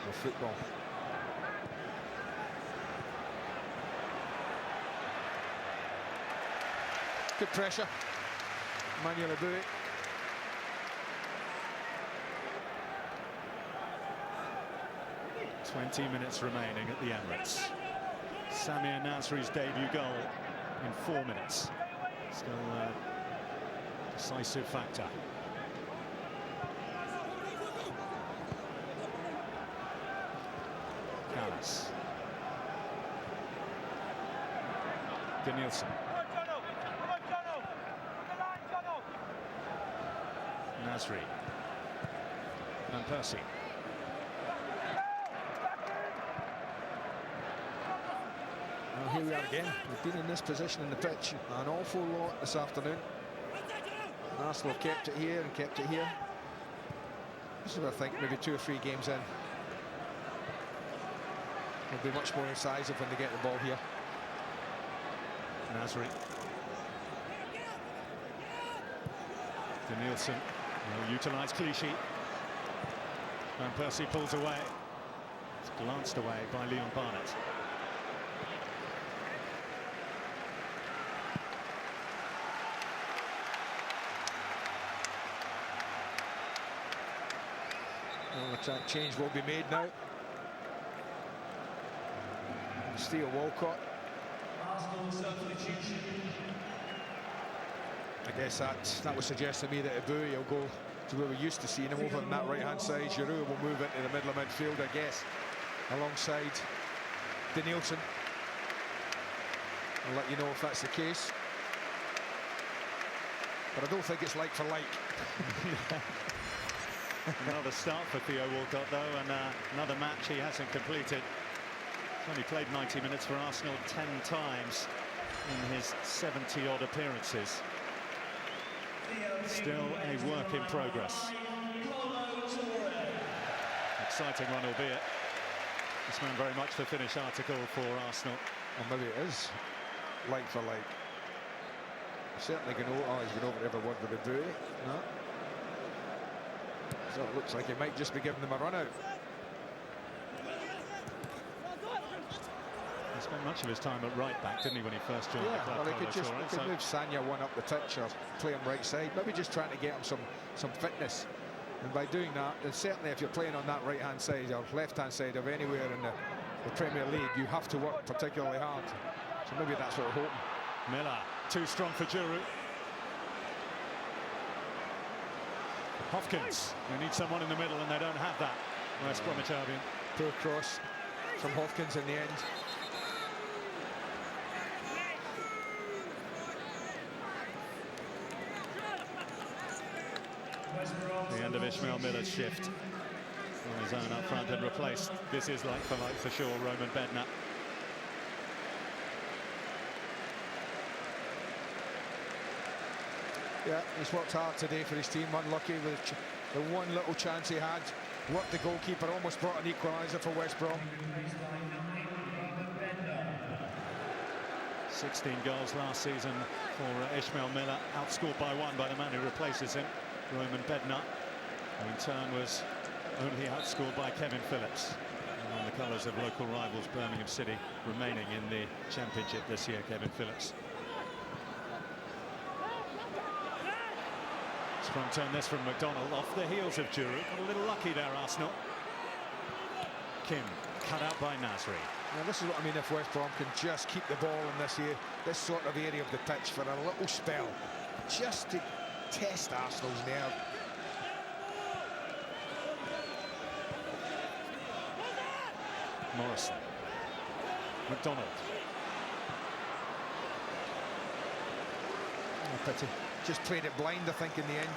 of football. Good pressure. Manuel Abui. "20 minutes remaining at the Emirates. Samir Nasri's debut goal in 4 minutes. Still a decisive factor. Callas. Danielson. Nasri. Van Persie. Well, here we are again. We've been in this position in the pitch an awful lot this afternoon. And Arsenal have kept it here and kept it here. This is what I think, maybe 2 or 3 games in. They'll be much more incisive when they get the ball here. Nasri. Danielson will utilise Clichy. Van Persie pulls away. It's glanced away by Leon Barnett. Well, the change will be made now. Steele Walcott. I guess that would suggest to me that Abui will go to where we used to see him, over on that right-hand side. Giroud will move into the middle of midfield, I guess, alongside Danielson. I'll let you know if that's the case. But I don't think it's like for like. Another start for Theo Walcott, though, and another match he hasn't completed. He's only played 90 minutes for Arsenal 10 times in his 70-odd appearances. Still a work in progress. Exciting one, albeit. This man very much the finish article for Arsenal. Or maybe it is like for like. Certainly going over. Oh, he's going over every word with Abui. No. So it looks like he might just be giving them a run out. He spent much of his time at right back, didn't he, when he first joined the club? Well, he could move Sanya one up the pitch or play him right side. Maybe just trying to get him some fitness. And by doing that, and certainly if you're playing on that right-hand side or left-hand side of anywhere in the Premier League, you have to work particularly hard. So maybe that's what we're hoping. Miller, too strong for Giroud. Hopkins, they need someone in the middle and they don't have that. West Bromwich Albion. Poor cross from Hopkins in the end. The end of Ishmael Miller's shift on his own up front and replaced. This is like for sure, Roman Bednar. Yeah, he's worked hard today for his team. Unlucky with the one little chance he had. Worked the goalkeeper, almost brought an equaliser for West Brom. 16 goals last season for Ishmael Miller, outscored by 1 by the man who replaces him, Roman Bednar, who in turn was only outscored by Kevin Phillips. On the colours of local rivals Birmingham City remaining in the Championship this year, Kevin Phillips. Sprung turn this from McDonald off the heels of Giroud. Got a little lucky there, Arsenal. Kim cut out by Nasri. Now this is what I mean, if West Brom can just keep the ball in this sort of area of the pitch for a little spell, just to test Arsenal's nerve. Morrison. McDonald. Oh, pity. Just played it blind, I think, in the end.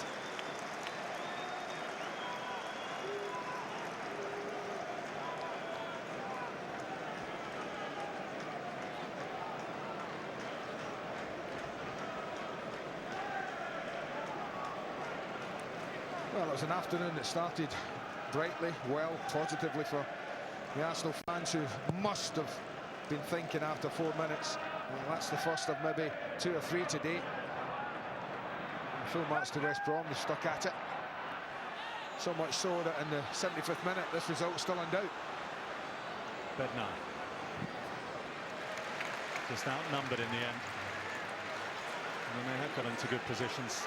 Well, it was an afternoon that started brightly, well, positively for the Arsenal fans, who must have been thinking after 4 minutes, well, that's the first of maybe 2 or 3 today. Full marks to West Brom, they stuck at it. So much so that in the 75th minute, this result is still in doubt. Bednar. Just outnumbered in the end. And they have got into good positions.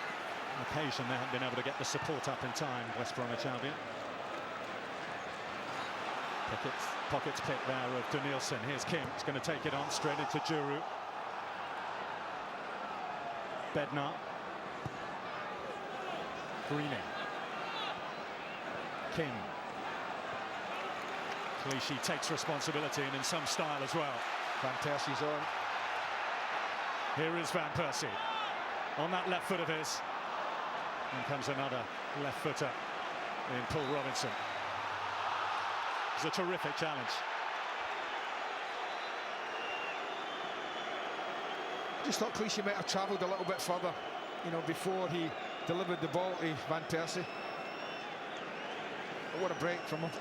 On occasion, they haven't been able to get the support up in time, West Bromwich Albion. Pockets pick there of Danielson. Here's Kim. He's going to take it on straight into Giroud. Bednar. Greening. Kim. Clichy takes responsibility, and in some style as well. Van Persie's on. Here is Van Persie on that left foot of his. And comes another left footer in Paul Robinson. It's a terrific challenge. Just thought Clichy might have travelled a little bit further, you know, before he delivered the ball to Van Persie. But what a break from him.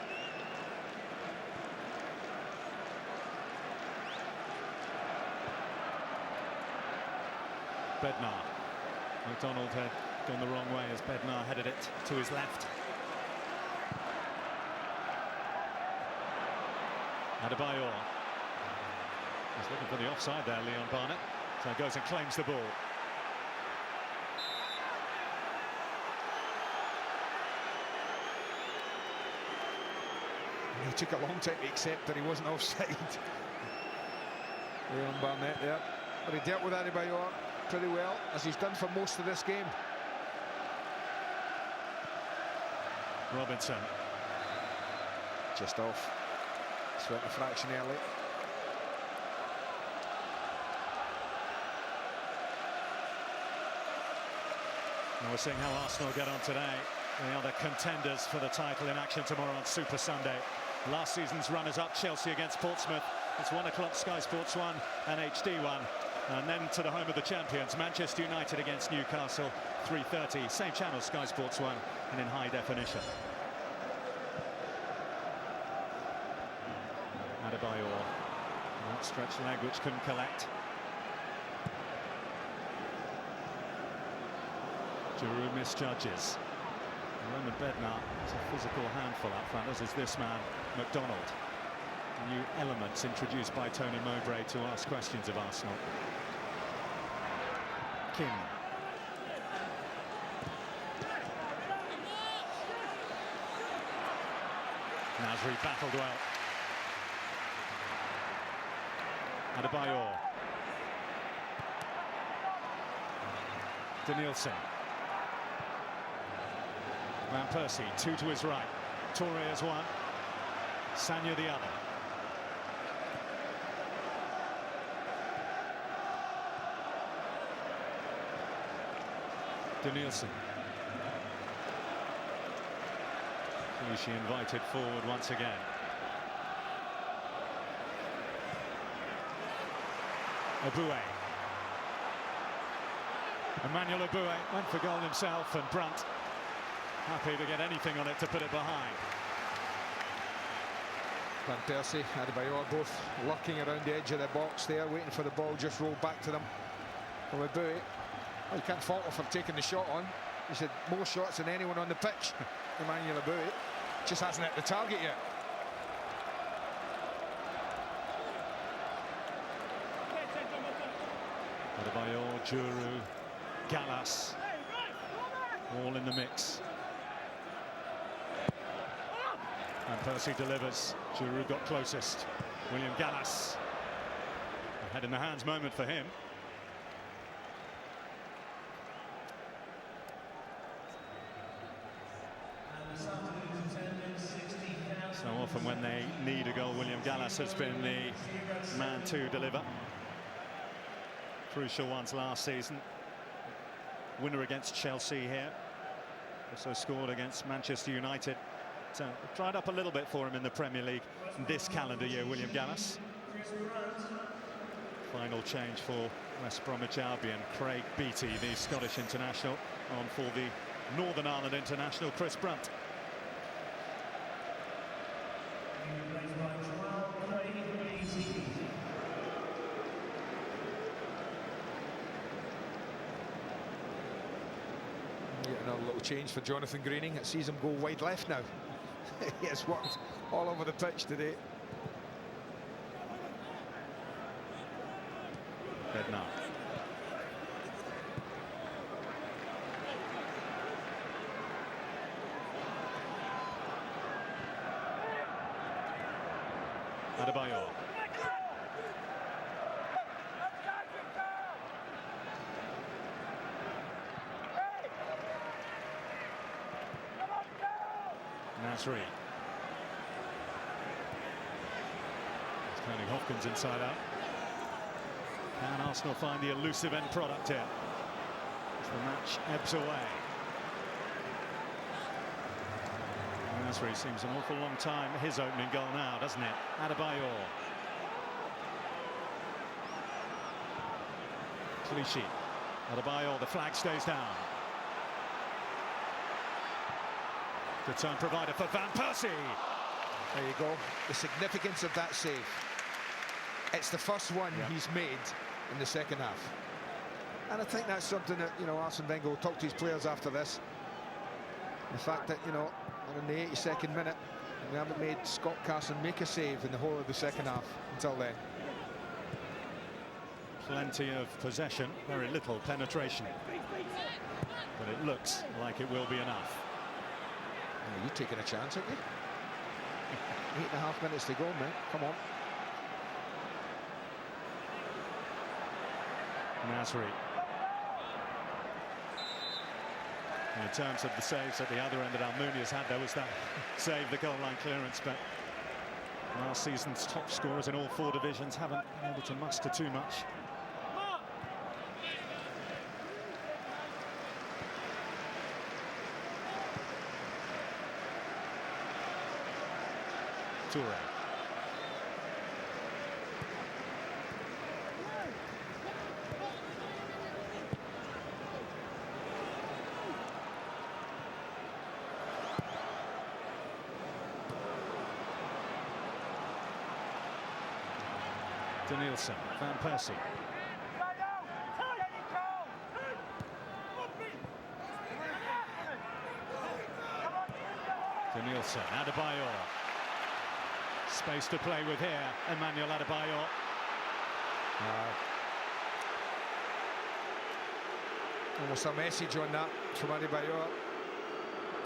Bednar. McDonald had gone the wrong way as Bednar headed it to his left. Adebayor. He's looking for the offside there, Leon Barnett. So he goes and claims the ball. It took a long time to accept that he wasn't offside. Leon Barnett there. But he dealt with Adebayor pretty well, as he's done for most of this game. Robinson. Just off. Sweat a fraction early. And we're seeing how Arsenal get on today. They are the contenders for the title in action tomorrow on Super Sunday. Last season's runners-up, Chelsea against Portsmouth. It's 1 o'clock, Sky Sports 1 and HD1. And then to the home of the champions, Manchester United against Newcastle, 3:30. Same channel, Sky Sports 1, and in high definition. Adebayor, outstretched leg which couldn't collect. Giroud misjudges. Roman Bednar is a physical handful up front, as is this man, McDonald. New elements introduced by Tony Mowbray to ask questions of Arsenal. Kim. Nasri battled well. Adebayor. Danielson. Van Persie, 2 to his right. Toure is 1. Sagna the other. Danielson. Clichy invited forward once again. Aboué. Emmanuel Aboué went for goal himself, and Brunt happy to get anything on it to put it behind. Van Persie, Adebayor both lurking around the edge of the box there, waiting for the ball just rolled back to them. Well, Aboué, well, you can't fault him for taking the shot on. He's had more shots than anyone on the pitch. Emmanuel Aboué just hasn't hit the target yet. Adebayor, Juru, Gallas, all in the mix. And Percy delivers. Juru got closest. William Gallas. A head in the hands moment for him. So often when they need a goal, William Gallas has been the man to deliver. Crucial ones last season. Winner against Chelsea here. Also scored against Manchester United. So it dried up a little bit for him in the Premier League this calendar year, William Gallas. Final change for West Bromwich Albion. Craig Beattie, the Scottish international, on for the Northern Ireland international, Chris Brunt. Yet another little change for Jonathan Greening. It sees him go wide left now. He has worked all over the pitch today. Bednar. Adebayor. Nasri. It's turning Hopkins inside out. Can Arsenal find the elusive end product here as the match ebbs away? Nasri seems an awful long time. His opening goal now, doesn't it? Adebayor. Clichy. Adebayor, the flag stays down. Good turn provider for Van Persie. There you go. The significance of that save. It's the first one he's made in the second half. And I think that's something that, you know, Arsene Wenger will talk to his players after this. The fact that, you know, in the 82nd minute, we haven't made Scott Carson make a save in the whole of the second half until then. Plenty of possession, very little penetration. But it looks like it will be enough. Oh, you're taking a chance, aren't you? 8.5 minutes to go, mate. Come on. Nasri. In terms of the saves at the other end that Almunia's had, there was that save, the goal line clearance, but last season's top scorers in all 4 divisions haven't been able to muster too much. Toure. Danielson, Van Persie. Danielson, Adebayor. Space to play with here, Emmanuel Adebayor. Almost a message on that from Adebayor.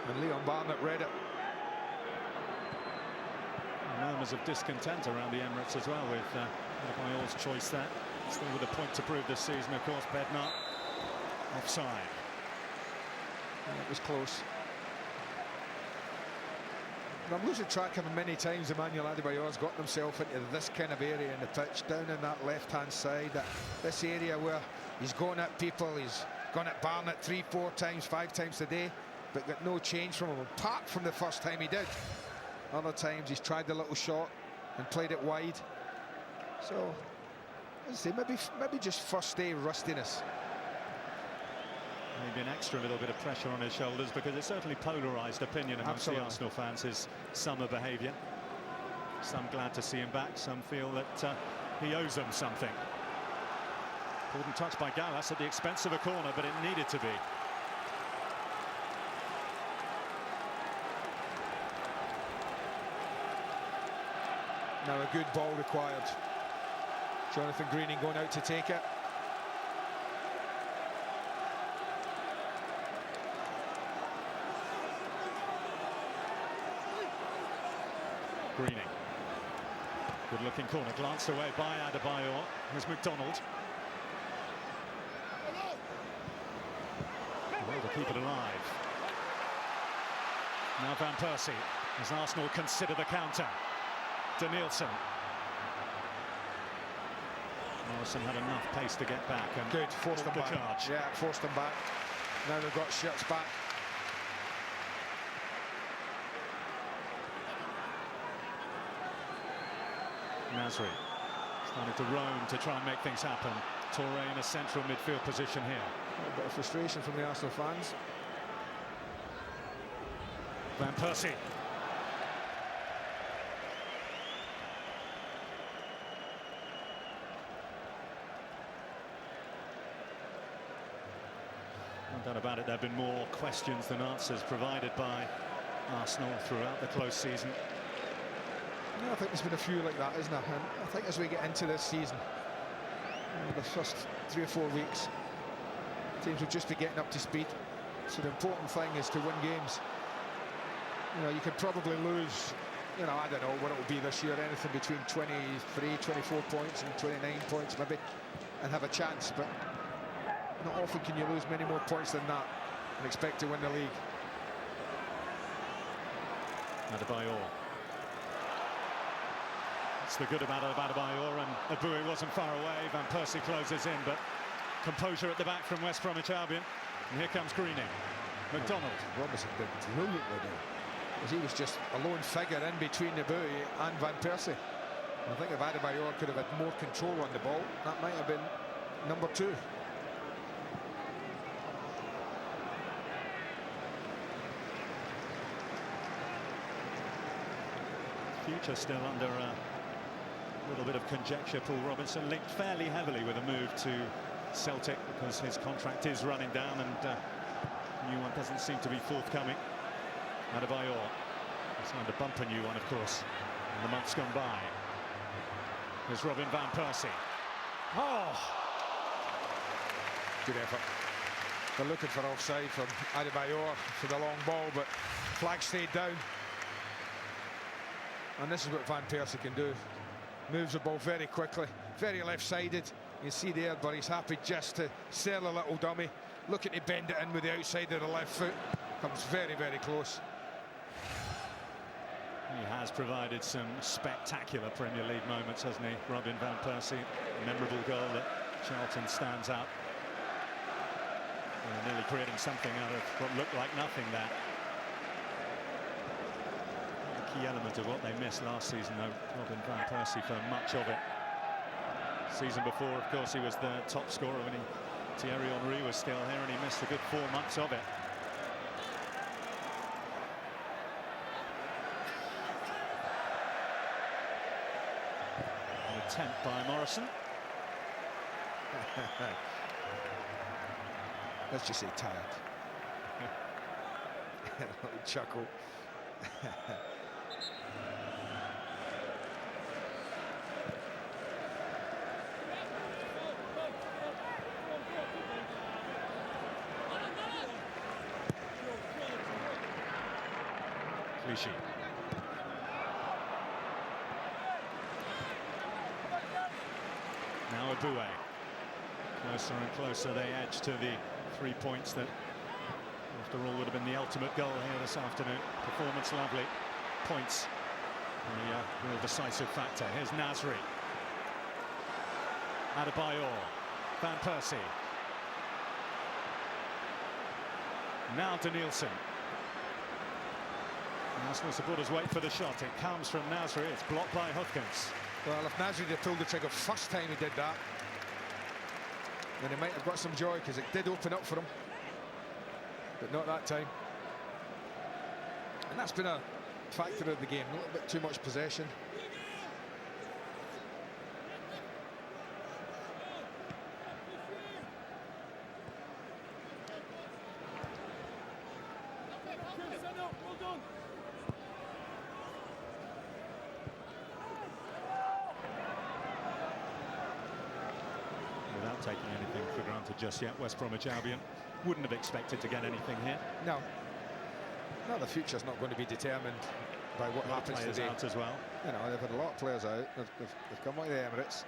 And Leon Barnett read it. Murmurs of discontent around the Emirates as well with Adebayor's choice there. Still with a point to prove this season, of course. Bednar offside. And it was close. And I'm losing track of him many times. Emmanuel Adebayor's gotten himself into this kind of area in the pitch, down in that left-hand side, this area where he's going at people, he's gone at Barnett 3, 4 times, 5 times today, but got no change from him, apart from the first time he did. Other times he's tried the little shot and played it wide. So, let's see, maybe just first day rustiness. Maybe an extra little bit of pressure on his shoulders, because it's certainly polarised opinion amongst the Arsenal fans, his summer behaviour. Some glad to see him back, some feel that he owes them something. Important touch by Gallas at the expense of a corner, but it needed to be. Now a good ball required. Jonathan Greening going out to take it. Greening. Good looking corner, glanced away by Adebayor. Here's McDonald. Well, to keep it alive. Now Van Persie, as Arsenal consider the counter. Danielson. Morrison had enough pace to get back and Good, forced them the back. charge. Yeah, forced them back. Now they've got shots back. Nasri starting to roam to try and make things happen. Touré in a central midfield position here. A bit of frustration from the Arsenal fans. Van Persie. No doubt about it, there have been more questions than answers provided by Arsenal throughout the close season. Yeah, I think there's been a few like that, isn't there? And I think as we get into this season, the first 3 or 4 weeks, teams will just be getting up to speed. So the important thing is to win games. You know, you could probably lose, you know, I don't know what it will be this year, anything between 23, 24 points and 29 points maybe, and have a chance. But not often can you lose many more points than that and expect to win the league. Adebayor. That's the good about Adebayor, and Abui wasn't far away. Van Persie closes in, but composure at the back from West Bromwich Albion. And here comes Greening. McDonald. Robinson did brilliantly there, because he was just a lone figure in between Abui and Van Persie. I think if Adebayor could have had more control on the ball, that might have been number 2. Future still under a little bit of conjecture. Paul Robinson linked fairly heavily with a move to Celtic because his contract is running down and new one doesn't seem to be forthcoming. Adebayor signed a bumper new one, of course, in the months gone by. There's Robin Van Persie. Oh! Good effort. They're looking for offside from Adebayor for the long ball, but flag stayed down. And this is what Van Persie can do. Moves the ball very quickly, very left-sided. You see there, but he's happy just to sail a little dummy, looking to bend it in with the outside of the left foot. Comes very, very close. He has provided some spectacular Premier League moments, hasn't he? Robin Van Persie, a memorable goal that Charlton stands out. Nearly creating something out of what looked like nothing there. A key element of what they missed last season, though, Robin Van Persie for much of it. Season before, of course, he was the top scorer when Thierry Henry was still here, and he missed a good 4 months of it. An attempt by Morrison. Let's just say tired. Chuckle. Clichy. Now Abue. Closer and closer they edge to the 3 points that, after all, would have been the ultimate goal here this afternoon. Performance lovely. Points. A real decisive factor. Here's Nasri. Adebayor. Van Persie. Now Danielson. Arsenal supporters wait for the shot. It comes from Nasri. It's blocked by Hufkens. Well, if Nasri had pulled the trigger first time he did that, then he might have got some joy, because it did open up for him, but not that time. And that's been a factor of the game. A little bit too much possession. Without taking anything for granted just yet, West Bromwich Albion wouldn't have expected to get anything here. No. No, the future's not going to be determined by what happens players today. out as well. You know, they've had a lot of players out. They've come out of the Emirates,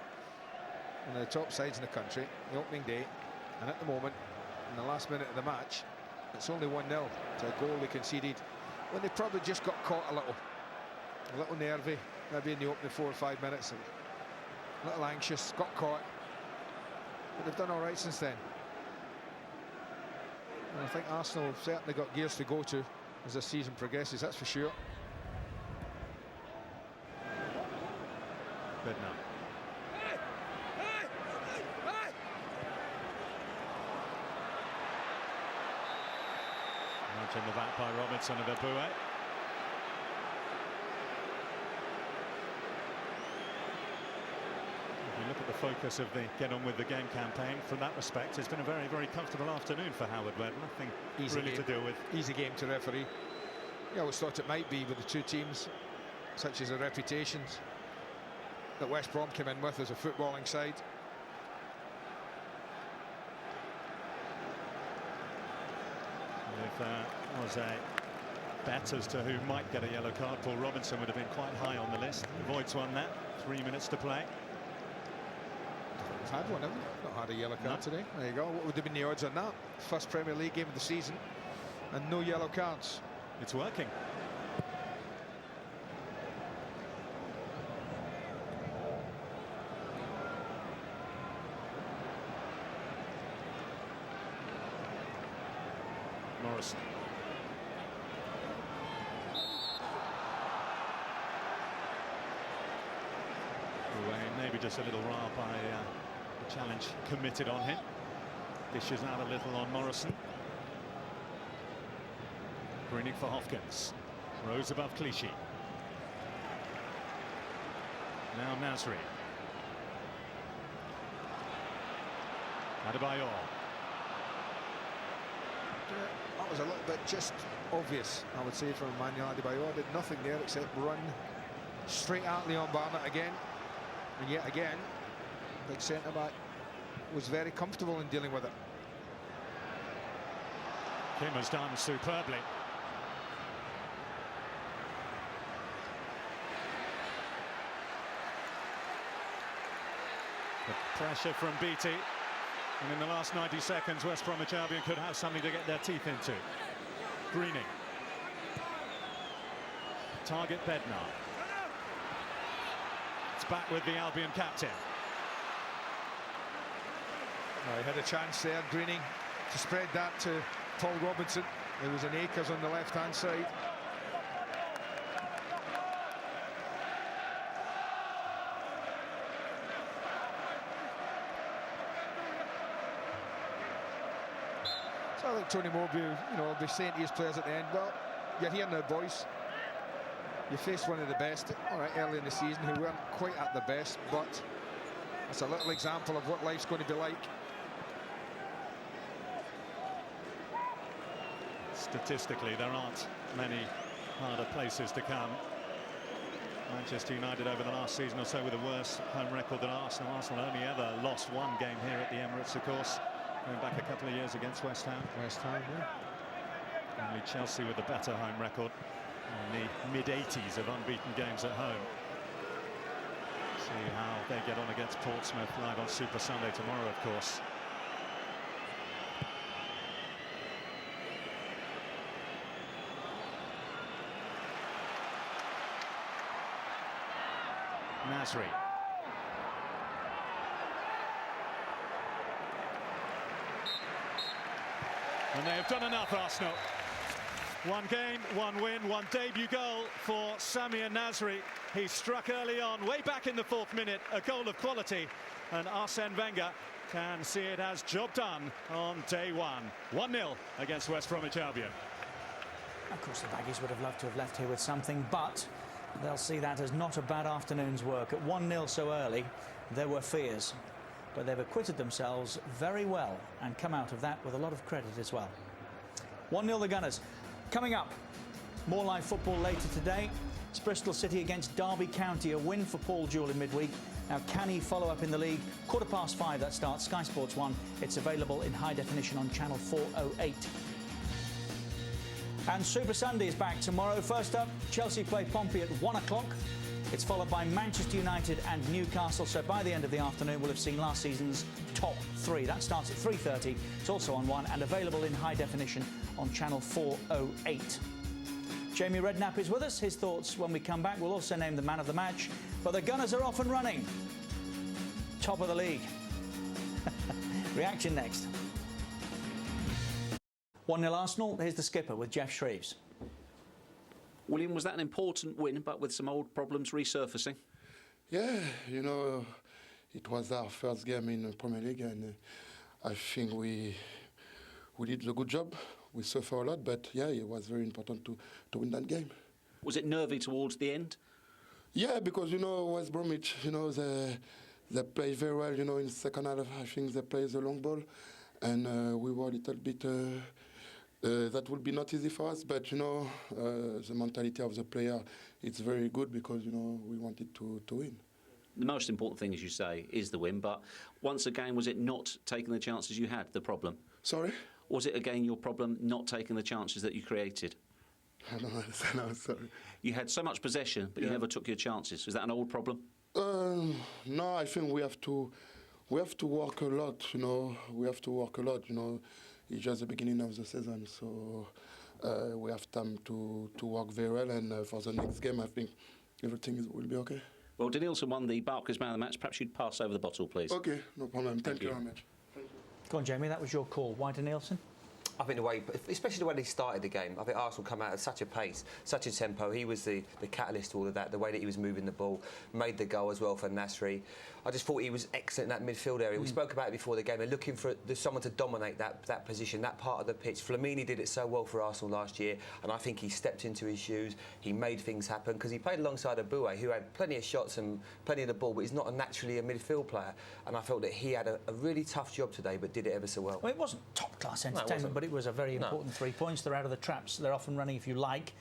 one of the top sides in the country, the opening day, and at the moment, in the last minute of the match, it's only 1-0 to a goal they conceded when they probably just got caught a little nervy, maybe in the opening 4 or 5 minutes, a little anxious, got caught, but they've done all right since then. And I think Arsenal have certainly got gears to go to as the season progresses, that's for sure. Bednar. Nudge in the back by Robinson of Abue. If you look at the focus of the Get On With The Game campaign, from that respect, it's been a very, very comfortable afternoon for Howard Webb. Nothing Easy really game. to deal with. Easy game to referee. You always thought it might be with the two teams, such as the reputations that West Brom came in with as a footballing side. If there was a bet as to who might get a yellow card, Paul Robinson would have been quite high on the list. Avoids one there. 3 minutes to play. We've had one, haven't we? Not had a yellow card No. today. There you go. What would have been the odds on that? First Premier League game of the season and no yellow cards. It's working. Morrison. Maybe just a little riled by the challenge committed on him. Dishes out a little on Morrison. Greening for Hopkins. Rose above Clichy. Now Nasri. Adebayor. That was a little bit just obvious, I would say, from Emmanuel Adebayor. Did nothing there except run straight at Leon Barnett again. And yet again, big centre-back was very comfortable in dealing with it. Kim has done superbly. The pressure from Beattie. And in the last 90 seconds, West Bromwich Albion could have something to get their teeth into. Greening. Target Bednar. It's back with the Albion captain. He had a chance there, Greening, to spread that to Paul Robinson. There was an Akers on the left-hand side. So I think Tony Mowbray, will be saying to his players at the end, well, you're here now, boys. You faced one of the best, all right, early in the season, who weren't quite at the best, but it's a little example of what life's going to be like. Statistically, there aren't many harder places to come. Manchester United over the last season or so with a worse home record than Arsenal. Arsenal only ever lost one game here at the Emirates, of course, going back a couple of years against West Ham. West Ham, yeah. Only Chelsea with a better home record in the mid-80s of unbeaten games at home. See how they get on against Portsmouth live on Super Sunday tomorrow, of course. Nasri. And they have done enough, Arsenal. One game, one win, one debut goal for Samir Nasri. He struck early on, way back in the 4th minute, a goal of quality. And Arsene Wenger can see it as job done on day one. 1-0 against West Bromwich Albion. Of course, the Baggies would have loved to have left here with something, but they'll see that as not a bad afternoon's work. At 1-0 so early, there were fears, but they've acquitted themselves very well and come out of that with a lot of credit as well. 1-0 the Gunners. Coming up, more live football later today. It's Bristol City against Derby County, a win for Paul Jewell in midweek. Now, can he follow up in the league? 5:15 that starts, Sky Sports 1. It's available in high definition on channel 408. And Super Sunday is back tomorrow. First up, Chelsea play Pompey at 1 o'clock. It's followed by Manchester United and Newcastle. So by the end of the afternoon, we'll have seen last season's top three. That starts at 3:30. It's also on 1 and available in high definition on channel 408. Jamie Redknapp is with us. His thoughts when we come back. We'll also name the man of the match. But the Gunners are off and running. Top of the league. Reaction next. 1-0 Arsenal. Here's the skipper with Jeff Shreves. William, was that an important win, but with some old problems resurfacing? Yeah, you know, it was our first game in the Premier League, and I think we did a good job. We suffered a lot, but yeah, it was very important to win that game. Was it nervy towards the end? Yeah, because, you know, West Bromwich, you know, they played very well, you know, in the second half. I think they played the long ball, and we were a little bit... that would be not easy for us, but, you know, the mentality of the player, it's very good because, you know, we wanted to win. The most important thing, as you say, is the win, but once again, was it not taking the chances you had, the problem? Sorry? Was it again your problem not taking the chances that you created? I don't understand, I'm sorry. You had so much possession, but you never took your chances. Is that an old problem? No, I think we have to work a lot, you know. We have to work a lot, you know. It's just the beginning of the season, so we have time to work very well, and for the next game, I think everything will be okay. Well, Danielson won the Barclays Man of the Match. Perhaps you'd pass over the bottle, please. Okay, no problem. Thank you very much. Go on, Jamie, that was your call. Why Danielson? I think the way, especially the way they started the game, I think Arsenal come out at such a pace, such a tempo. He was the catalyst to all of that, the way that he was moving the ball, made the goal as well for Nasri. I just thought he was excellent in that midfield area. We spoke about it before the game. They're looking for someone to dominate that position, that part of the pitch. Flamini did it so well for Arsenal last year, and I think he stepped into his shoes. He made things happen because he played alongside Aboué, who had plenty of shots and plenty of the ball, but he's not naturally a midfield player. And I felt that he had a really tough job today, but did it ever so well. Well, it wasn't top-class entertainment, but it was a very important 3 points. They're out of the traps. They're off and running, if you like.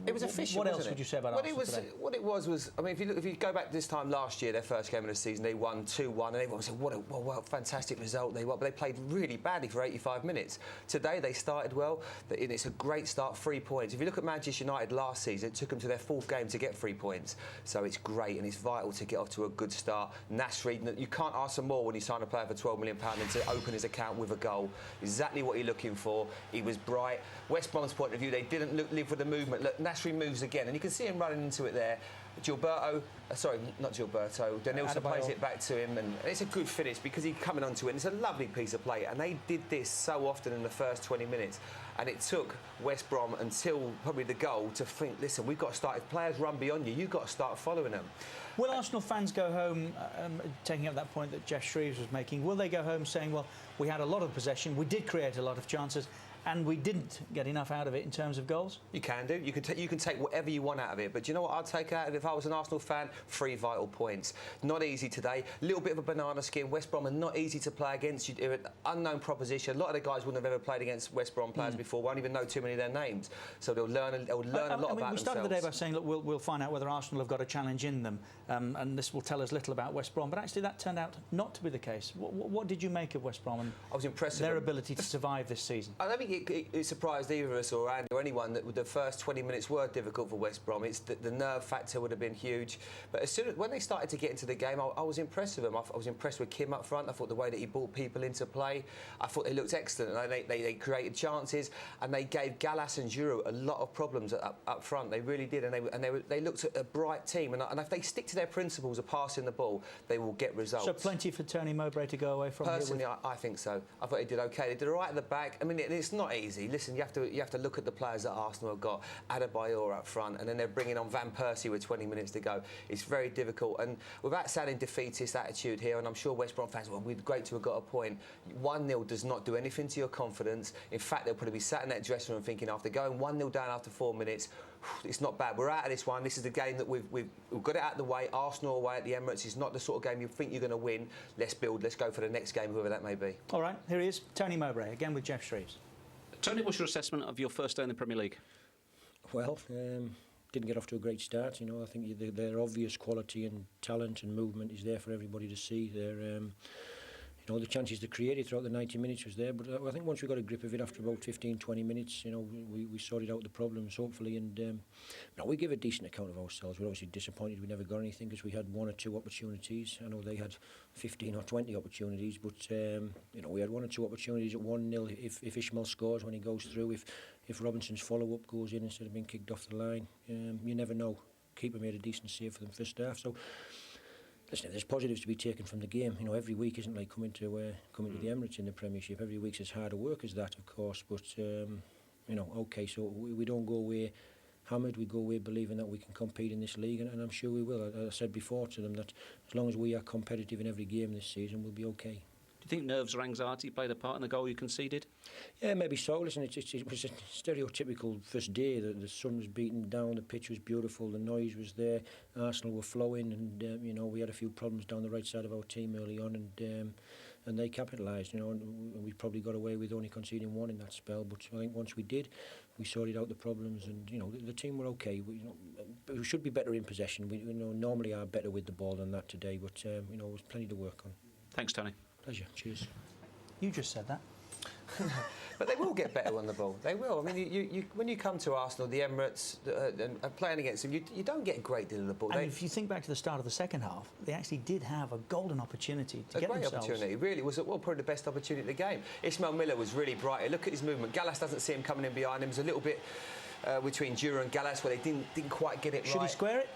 It was efficient. What else would you say about Arsenal today? What it was, I mean, if you go back this time last year, their first game of the season, they won 2-1, and everyone said, what a fantastic result they won. But they played really badly for 85 minutes. Today, they started well. And it's a great start, 3 points. If you look at Manchester United last season, it took them to their 4th game to get 3 points. So it's great, and it's vital to get off to a good start. Nasri, you can't ask for more when you sign a player for £12 million and to open his account with a goal. Exactly what you're looking for. He was bright. West Brom's point of view, they didn't live with the movement. Look, Nasri moves again, and you can see him running into it there. Gilberto, sorry, not Gilberto, Danielson plays it back to him, and it's a good finish because he's coming onto it, and it's a lovely piece of play, and they did this so often in the first 20 minutes, and it took West Brom until probably the goal to think, listen, we've got to start, if players run beyond you, you've got to start following them. Will Arsenal fans go home, taking up that point that Jeff Shreves was making, will they go home saying, well, we had a lot of possession, we did create a lot of chances, and we didn't get enough out of it in terms of goals? You can do. You can take whatever you want out of it. But do you know what I'd take out of it if I was an Arsenal fan? 3 vital points. Not easy today. A little bit of a banana skin. West Brom are not easy to play against. They're an unknown proposition. A lot of the guys wouldn't have ever played against West Brom players before. Won't even know too many of their names. So they'll learn a lot about themselves. We started the day by saying, look, we'll find out whether Arsenal have got a challenge in them, and this will tell us little about West Brom. But actually, that turned out not to be the case. What did you make of West Brom and I was impressed their ability to survive this season? I don't think it surprised either of us or Andy or anyone that the first 20 minutes were difficult for West Brom. It's the nerve factor would have been huge. But as soon as when they started to get into the game, I was impressed with them. I was impressed with Kim up front. I thought the way that he brought people into play, I thought they looked excellent. And they created chances, and they gave Gallas and Giroud a lot of problems up front. They really did, and they looked at a bright team. And if they stick to their principles of passing the ball, they will get results. So plenty for Tony Mowbray to go away from. Personally, I think so. I thought they did okay. They did all right at the back. I mean, it's not easy. Listen, you have to look at the players that Arsenal have got. Adebayor up front, and then they're bringing on Van Persie with 20 minutes to go. It's very difficult, and without sounding defeatist attitude here, and I'm sure West Brom fans, well, we're great to have got a point. 1-0 does not do anything to your confidence. In fact, they'll probably be sat in that dressing room thinking, after going 1-0 down after 4 minutes, it's not bad. We're out of this one. This is the game that we've got it out of the way. Arsenal away at the Emirates is not the sort of game you think you're going to win. Let's build. Let's go for the next game, whoever that may be. All right, here he is, Tony Mowbray, again with Jeff Shreves. Tony, what's your assessment of your first day in the Premier League? Well, didn't get off to a great start. You know, I think their obvious quality and talent and movement is there for everybody to see. They're, you know, the chances to create it throughout the 90 minutes was there. But I think once we got a grip of it after about 15, 20 minutes, you know, we sorted out the problems, hopefully. And you know, we give a decent account of ourselves. We're obviously disappointed we never got anything because we had 1 or 2 opportunities. I know they had 15 or 20 opportunities, but you know, we had 1 or 2 opportunities at 1-0 if Ishmael scores when he goes through, if Robinson's follow-up goes in instead of being kicked off the line. You never know. Keeper made a decent save for them first half. So listen, there's positives to be taken from the game. You know, every week isn't like coming to the Emirates in the Premiership. Every week's as hard a work as that, of course. But you know, okay, so we don't go away hammered. We go away believing that we can compete in this league, and I'm sure we will. I said before to them that as long as we are competitive in every game this season, we'll be okay. Do you think nerves or anxiety played a part in the goal you conceded? Yeah, maybe so. Listen, it was a stereotypical first day. The sun was beating down, the pitch was beautiful, the noise was there, Arsenal were flowing, and you know, we had a few problems down the right side of our team early on, and they capitalised. You know, and we probably got away with only conceding 1 in that spell. But I think once we did, we sorted out the problems, and you know, the team were okay. We should be better in possession. We normally are better with the ball than that today, but you know, there was plenty to work on. Thanks, Tony. Pleasure. Cheers. You just said that. But they will get better on the ball. They will. I mean, you when you come to Arsenal, the Emirates, and playing against them, you don't get a great deal of the ball. And if you think back to the start of the second half, they actually did have a golden opportunity to get themselves. A great opportunity. Really, was probably the best opportunity of the game. Ishmael Miller was really bright. Look at his movement. Gallas doesn't see him coming in behind him. There's a little bit between Dura and Gallas where they didn't quite get it right. Should he square it?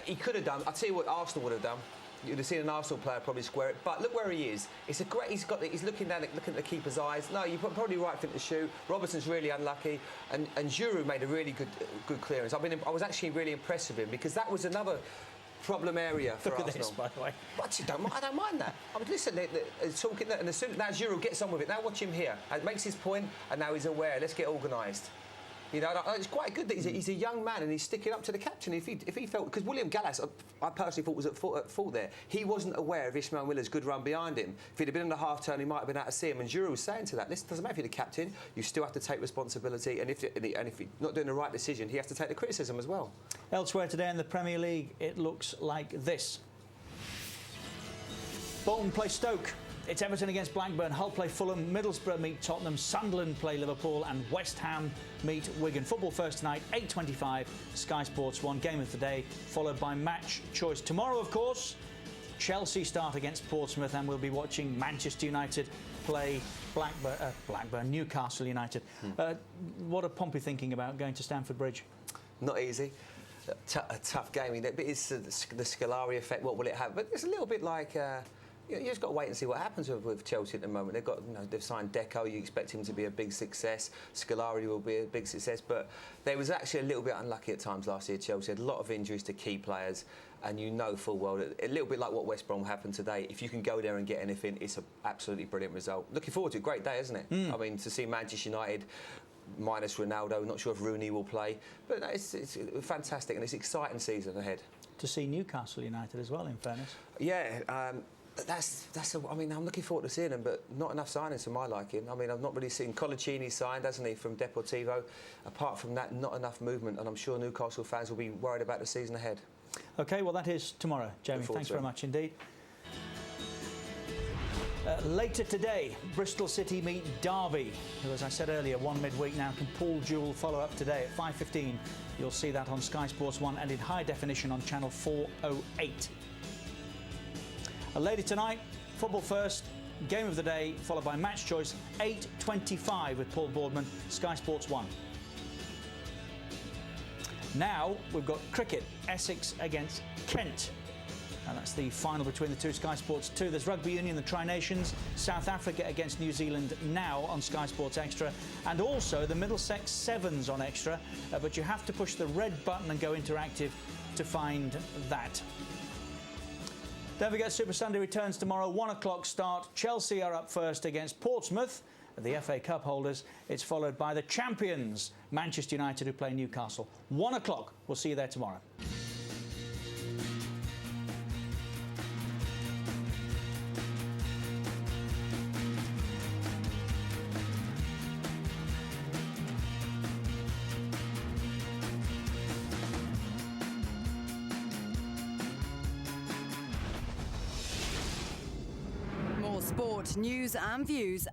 He could have done. I'll tell you what Arsenal would have done. You'd have seen an Arsenal player probably square it, but look where he is. It's a great. He's looking down, looking at the keeper's eyes. No, you're probably right for him to shoot. Robertson's really unlucky, and Giroud made a really good clearance. I was actually really impressed with him because that was another problem area for Arsenal. Look at this, by the way. But I don't mind that. I mean, listen, they're talking, and as soon now Giroud gets on with it. Now watch him here. It makes his point, and now he's aware. Let's get organised. You know, it's quite good that he's a young man and he's sticking up to the captain. If he felt, because William Gallas, I personally thought was at fault there. He wasn't aware of Ishmael Miller's good run behind him. If he'd have been in the half turn, he might have been able to see him. And Giroud was saying to that, listen, it doesn't matter if you're the captain, you still have to take responsibility. And if you're not doing the right decision, he has to take the criticism as well. Elsewhere today in the Premier League, it looks like this. Bolton play Stoke. It's Everton against Blackburn, Hull play Fulham, Middlesbrough meet Tottenham, Sunderland play Liverpool, and West Ham meet Wigan. Football first tonight, 8:25, Sky Sports 1, game of the day, followed by match choice. Tomorrow, of course, Chelsea start against Portsmouth, and we'll be watching Manchester United play Newcastle United. What are Pompey thinking about going to Stamford Bridge? Not easy. A tough game. It's the Scolari effect. What will it have? But it's a little bit like... you just got to wait and see what happens with Chelsea at the moment. They've signed Deco. You expect him to be a big success. Scolari will be a big success, but they was actually a little bit unlucky at times last year. Chelsea had a lot of injuries to key players, and you know full well that a little bit like what West Brom happened today. If you can go there and get anything, it's an absolutely brilliant result. Looking forward to a great day, isn't it? I mean, to see Manchester United minus Ronaldo. Not sure if Rooney will play, but it's fantastic and it's an exciting season ahead. To see Newcastle United as well, in fairness. Yeah. I mean, I'm looking forward to seeing them, but not enough signings for my liking. I mean, I've not really seen Colaccini signed, hasn't he, from Deportivo. Apart from that, not enough movement, and I'm sure Newcastle fans will be worried about the season ahead. OK, well, that is tomorrow. Jamie, thanks very much indeed. Later today, Bristol City meet Derby, who, as I said earlier, won midweek. Now can Paul Jewell follow up today at 5:15? You'll see that on Sky Sports 1 and in high definition on channel 408. Later tonight, football first, game of the day, followed by match choice, 8:25 with Paul Boardman, Sky Sports 1. Now we've got cricket, Essex against Kent. And that's the final between the two, Sky Sports 2. There's Rugby Union, the Tri-Nations, South Africa against New Zealand now on Sky Sports Extra, and also the Middlesex Sevens on Extra, but you have to push the red button and go interactive to find that. Don't forget, Super Sunday returns tomorrow, 1 o'clock start. Chelsea are up first against Portsmouth, the FA Cup holders. It's followed by the champions, Manchester United, who play Newcastle. 1 o'clock. We'll see you there tomorrow. sport, news and views.